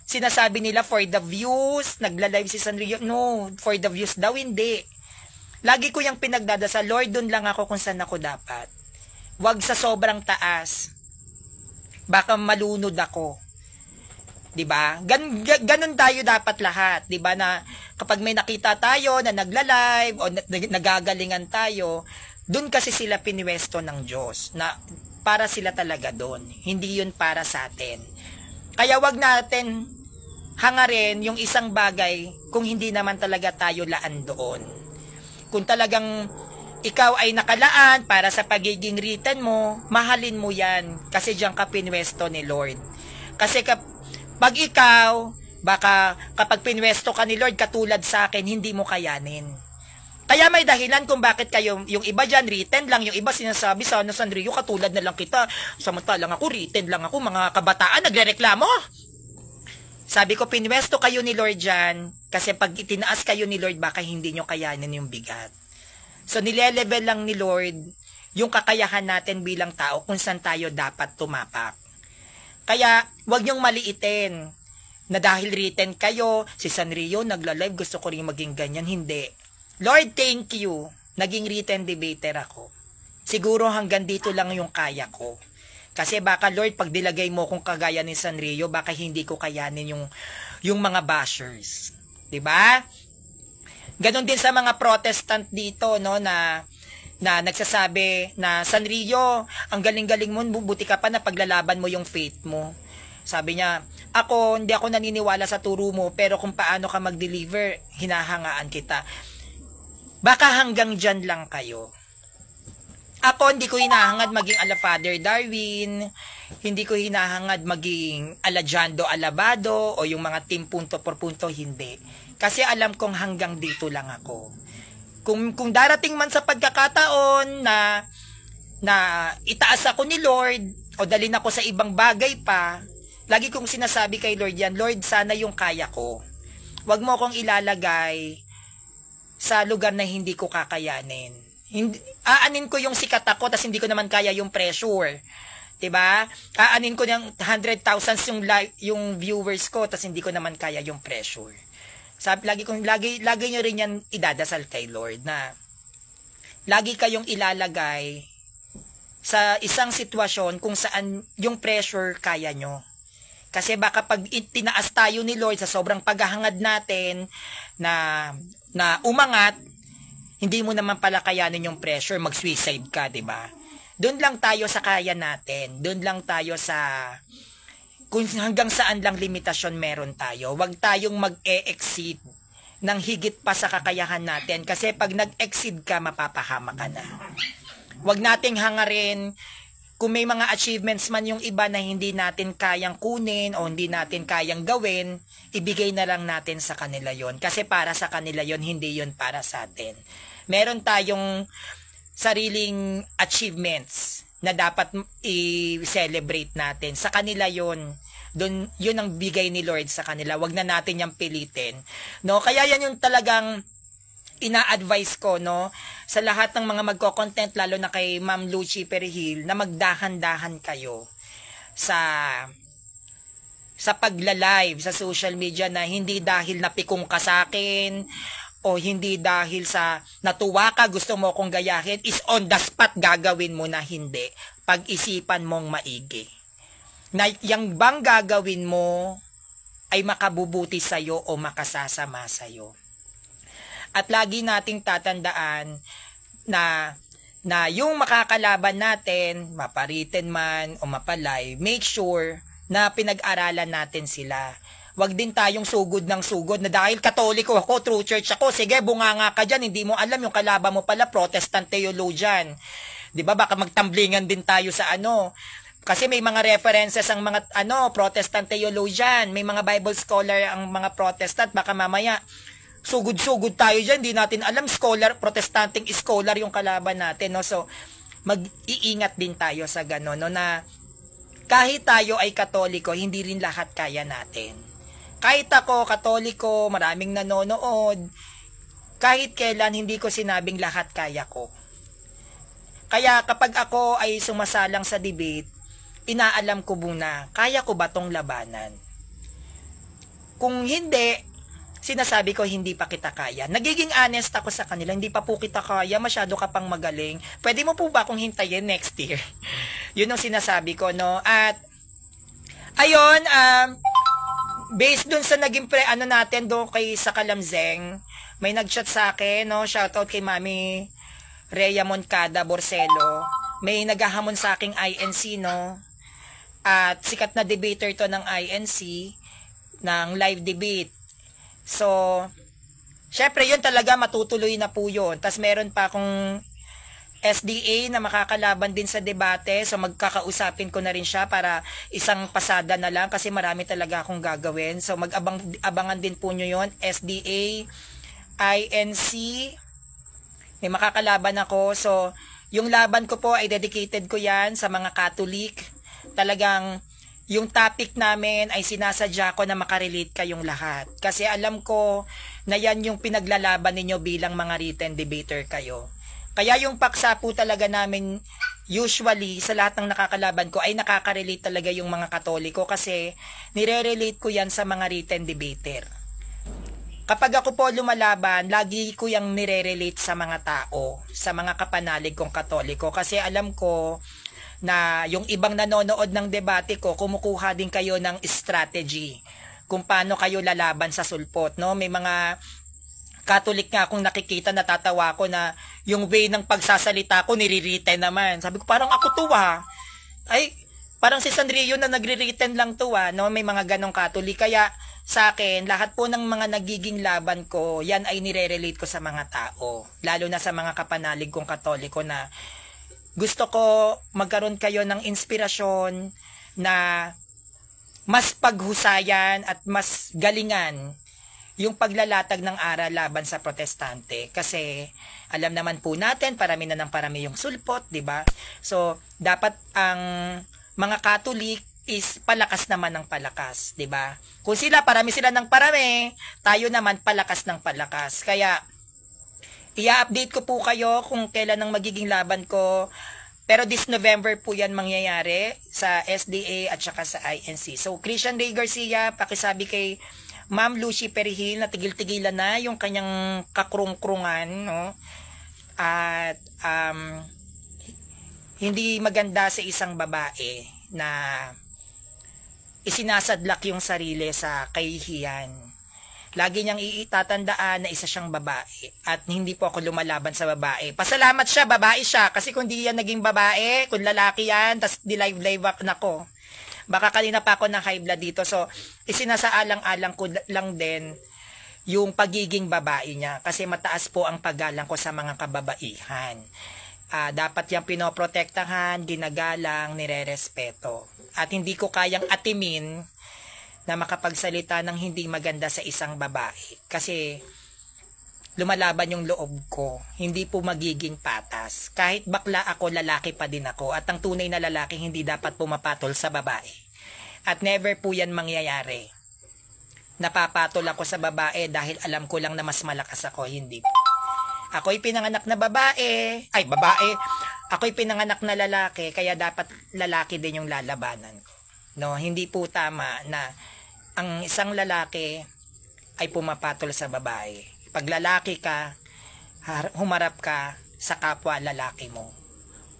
sinasabi nila for the views, nagla-live si Sanrio. No, for the views daw hindi. Lagi ko yung pinagdadasal, Lord, dun lang ako kung saan ako dapat. Wag sa sobrang taas. Baka malunod ako. 'Di ba? Ganun tayo dapat lahat, 'di ba, na kapag may nakita tayo na nagla-live o nagagalingan tayo, doon kasi sila pinwesto ng Diyos na para sila talaga doon. Hindi 'yun para sa atin. Kaya wag natin hangarin yung isang bagay kung hindi naman talaga tayo laan doon. Kung talagang ikaw ay nakalaan para sa pagiging written mo, mahalin mo 'yan kasi diyan ka pinwesto ni Lord. Kasi pag ikaw, baka kapag pinwesto ka ni Lord katulad sa akin, hindi mo kayanin. Kaya may dahilan kung bakit kayo, yung iba dyan, written lang, yung iba sinasabi sa Sanrio, katulad na lang kita, samantalang ako, written lang ako, mga kabataan, nagrereklamo. Sabi ko, pinwesto kayo ni Lord dyan, kasi pag itinaas kayo ni Lord, baka hindi nyo kayanin yung bigat. So, nilelevel lang ni Lord yung kakayahan natin bilang tao kung saan tayo dapat tumapak. Kaya, wag niyong maliitin na dahil written kayo, si Sanrio nagla-live, gusto ko rin maging ganyan. Hindi. Lord, thank you. Naging written debater ako. Siguro hanggang dito lang yung kaya ko. Kasi baka, Lord, pag dilagay mo kung kagaya ni Sanrio, baka hindi ko kayanin yung mga bashers. 'Di ba? Ganon din sa mga Protestant dito, no, na nagsasabi na, Sanrio, ang galing-galing mo, buti ka pa na paglalaban mo yung faith mo. Sabi niya, hindi ako naniniwala sa turo mo, pero kung paano ka mag-deliver, hinahangaan kita. Baka hanggang dyan lang kayo. Ako, hindi ko hinahangad maging ala Father Darwin, hindi ko hinahangad maging ala Jando Alabado, o yung mga team punto por punto, hindi. Kasi alam kong hanggang dito lang ako. Kung darating man sa pagkakataon na itaas ako ni Lord o dalhin ako sa ibang bagay pa, lagi kong sinasabi kay Lord yan, Lord, sana yung kaya ko. Huwag mo akong ilalagay sa lugar na hindi ko kakayanin. Aanin ko yung sikat ako, tas hindi ko naman kaya yung pressure. 'Di ba? Aanin ko ng 100,000 yung viewers ko, tas hindi ko naman kaya yung pressure. Sabi, lagi nyo rin yan idadasal kay Lord na lagi kayong ilalagay sa isang sitwasyon kung saan yung pressure kaya nyo. Kasi baka pag itinaas tayo ni Lord sa sobrang paghahangad natin na umangat, hindi mo naman pala kayanin yung pressure, mag-suicide ka, 'di ba? Doon lang tayo sa kaya natin. Doon lang tayo sa kung hanggang saan lang limitasyon meron tayo. Huwag tayong mag-e-exceed ng higit pa sa kakayahan natin. Kasi pag nag-exceed ka, mapapahama ka na. Huwag nating hangarin kung may mga achievements man yung iba na hindi natin kayang kunin o hindi natin kayang gawin, ibigay na lang natin sa kanila yon. Kasi para sa kanila yon, hindi yon para sa atin. Meron tayong sariling achievements na dapat i-celebrate natin. Sa kanila yon. Doon, yun ang bigay ni Lord sa kanila. Wag na natin yung pilitin. No? Kaya yan yung talagang ina-advise ko, no, sa lahat ng mga magko-content, lalo na kay Ma'am Lucy Perihil, na magdahan-dahan kayo sa pagla-live sa social media, na hindi dahil napikong ka sa akin o hindi dahil sa natuwa ka, gusto mo kong gayahin, is on the spot gagawin mo na. Hindi. Pag-isipan mong maigi. Na yung bang gagawin mo ay makabubuti sa'yo o makasasama sa'yo. At lagi nating tatandaan na yung makakalaban natin, maparitin man o mapalay, make sure na pinag-aralan natin sila. Wag din tayong sugod ng sugod na dahil Katoliko ako, true church ako, sige, bunganga ka dyan, hindi mo alam yung kalaban mo pala, Protestant theologian. Diba, baka magtamblingan din tayo sa kasi may mga references ang mga Protestant theologian, may mga Bible scholar ang mga Protestant, baka mamaya sugod-sugod tayo dyan, hindi natin alam, Protestanting scholar yung kalaban natin, no? So, mag-iingat din tayo sa gano'n, no? Na kahit tayo ay Katoliko, hindi rin lahat kaya natin. Kahit ako, Katoliko, maraming nanonood, kahit kailan hindi ko sinabing lahat kaya ko. Kaya kapag ako ay sumasalang sa debate, inaalam ko muna, kaya ko ba tong labanan? Kung hindi, sinasabi ko, hindi pa kita kaya. Nagiging honest ako sa kanila, hindi pa po kita kaya, masyado ka pang magaling. Pwede mo po ba akong hintayin next year? Yun ang sinasabi ko, no? At, ayun, based dun sa naging natin doon kay sa Kalamzeng, may nag-chat sa akin, no? Shoutout kay Mami Rhea Moncada Borcelo. May naghahamon sa aking INC, no? At sikat na debater to ng INC, ng live debate. So, syempre yun talaga matutuloy na po yun. Tapos meron pa akong SDA na makakalaban din sa debate. So, magkakausapin ko na rin siya para isang pasada na lang kasi marami talaga akong gagawin. So, abangan din po nyo yun. SDA, INC, may makakalaban ako. So, yung laban ko po ay dedicated ko yan sa mga Catholic. Talagang yung topic namin ay sinasadya ko na makarelate kayong lahat. Kasi alam ko na yan yung pinaglalaban ninyo bilang mga written debater kayo. Kaya yung paksa po talaga namin usually sa lahat ng nakakalaban ko ay nakaka-relate talaga yung mga Katoliko kasi nire-relate ko yan sa mga written debater. Kapag ako po lumalaban, lagi ko yung nire-relate sa mga tao, sa mga kapanalig kong Katoliko kasi alam ko na yung ibang nanonood ng debate ko, kumukuha din kayo ng strategy kung paano kayo lalaban sa sulpot, no? May mga Catholic nga akong nakikita, natatawa ko na yung way ng pagsasalita ko, nire-written naman. Sabi ko, parang ako to Ay, parang si Sanrio na nagre-written lang to no? May mga ganong Catholic. Kaya sa akin, lahat po ng mga nagiging laban ko, yan ay nire-relate ko sa mga tao. Lalo na sa mga kapanalig kong Katoliko na gusto ko magkaroon kayo ng inspirasyon na mas paghusayan at mas galingan yung paglalatag ng aral laban sa protestante. Kasi alam naman po natin, parami na ng parami yung sulpot, di ba? So, dapat ang mga Catholic is palakas naman ng palakas, di ba? Kung parami sila ng parami, tayo naman palakas ng palakas. Kaya, i-update ko po kayo kung kailan ang magiging laban ko. Pero this November po yan mangyayari sa SDA at saka sa INC. So, Christian Ray Garcia, pakisabi kay Ma'am Lucy Perihil na tigil-tigilan na yung kanyang kakrung-krungan, no? At hindi maganda sa isang babae na isinasadlak yung sarili sa kahihiyan. Lagi niyang itatandaan na isa siyang babae at hindi po ako lumalaban sa babae. Pasalamat siya, babae siya. Kasi kung di yan naging babae, kung lalaki yan, tas di-live ako. Baka kanina pa ako ng high blood dito. So, isinasaalang-alang ko lang din yung pagiging babae niya. Kasi mataas po ang paggalang ko sa mga kababaihan. Dapat yung pinoprotektahan, ginagalang, nirerespeto. At hindi ko kayang atimin na makapagsalita ng hindi maganda sa isang babae. Kasi lumalaban yung loob ko. Hindi po magiging patas. Kahit bakla ako, lalaki pa din ako. At ang tunay na lalaki hindi dapat pumapatol sa babae. At never po yan mangyayari. Napapatol ako sa babae dahil alam ko lang na mas malakas ako. Hindi po. Ako'y pinanganak na babae. Ay, babae. Ako'y pinanganak na lalaki. Kaya dapat lalaki din yung lalabanan ko. No, hindi po tama na ang isang lalaki ay pumapatol sa babae. Pag lalaki ka, humarap ka sa kapwa lalaki mo.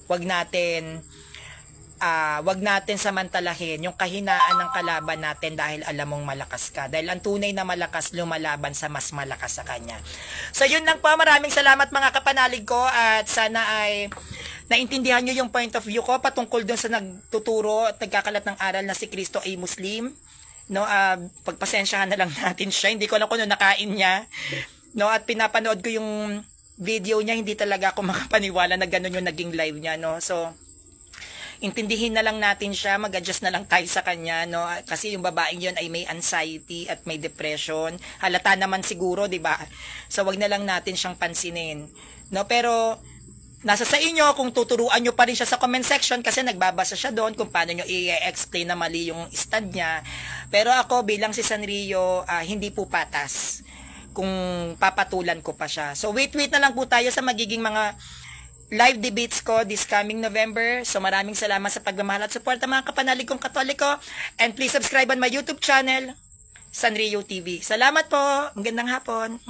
Wag natin samantalahin yung kahinaan ng kalaban natin dahil alam mong malakas ka. Dahil ang tunay na malakas lumalaban sa mas malakas sa kanya. So yun lang po. Maraming salamat mga kapanalig ko at sana ay naintindihan nyo yung point of view ko patungkol dun sa nagtuturo at nagkakalat ng aral na si Kristo ay Muslim. No, pagpasensyahan na lang natin siya. Hindi ko alam kung ano nakain niya. No, at pinapanood ko yung video niya, hindi talaga ako makapaniwala na ganun yung naging live niya, no. So, intindihin na lang natin siya, mag-adjust na lang tayo sa kanya, no. Kasi yung babaeng yun ay may anxiety at may depression. Halata naman siguro, 'di ba? So, wag na lang natin siyang pansinin. No, pero nasa sa inyo kung tuturuan nyo pa rin siya sa comment section kasi nagbabasa siya doon kung paano nyo i-explain na mali yung stand niya. Pero ako bilang si Sanrio, hindi po patas kung papatulan ko pa siya. So wait na lang po tayo sa magiging mga live debates ko this coming November. So maraming salamat sa pagmamahal at support ng mga kapanalig kong Katoliko. And please subscribe on my YouTube channel. Sanrio TV. Salamat po. Magandang hapon.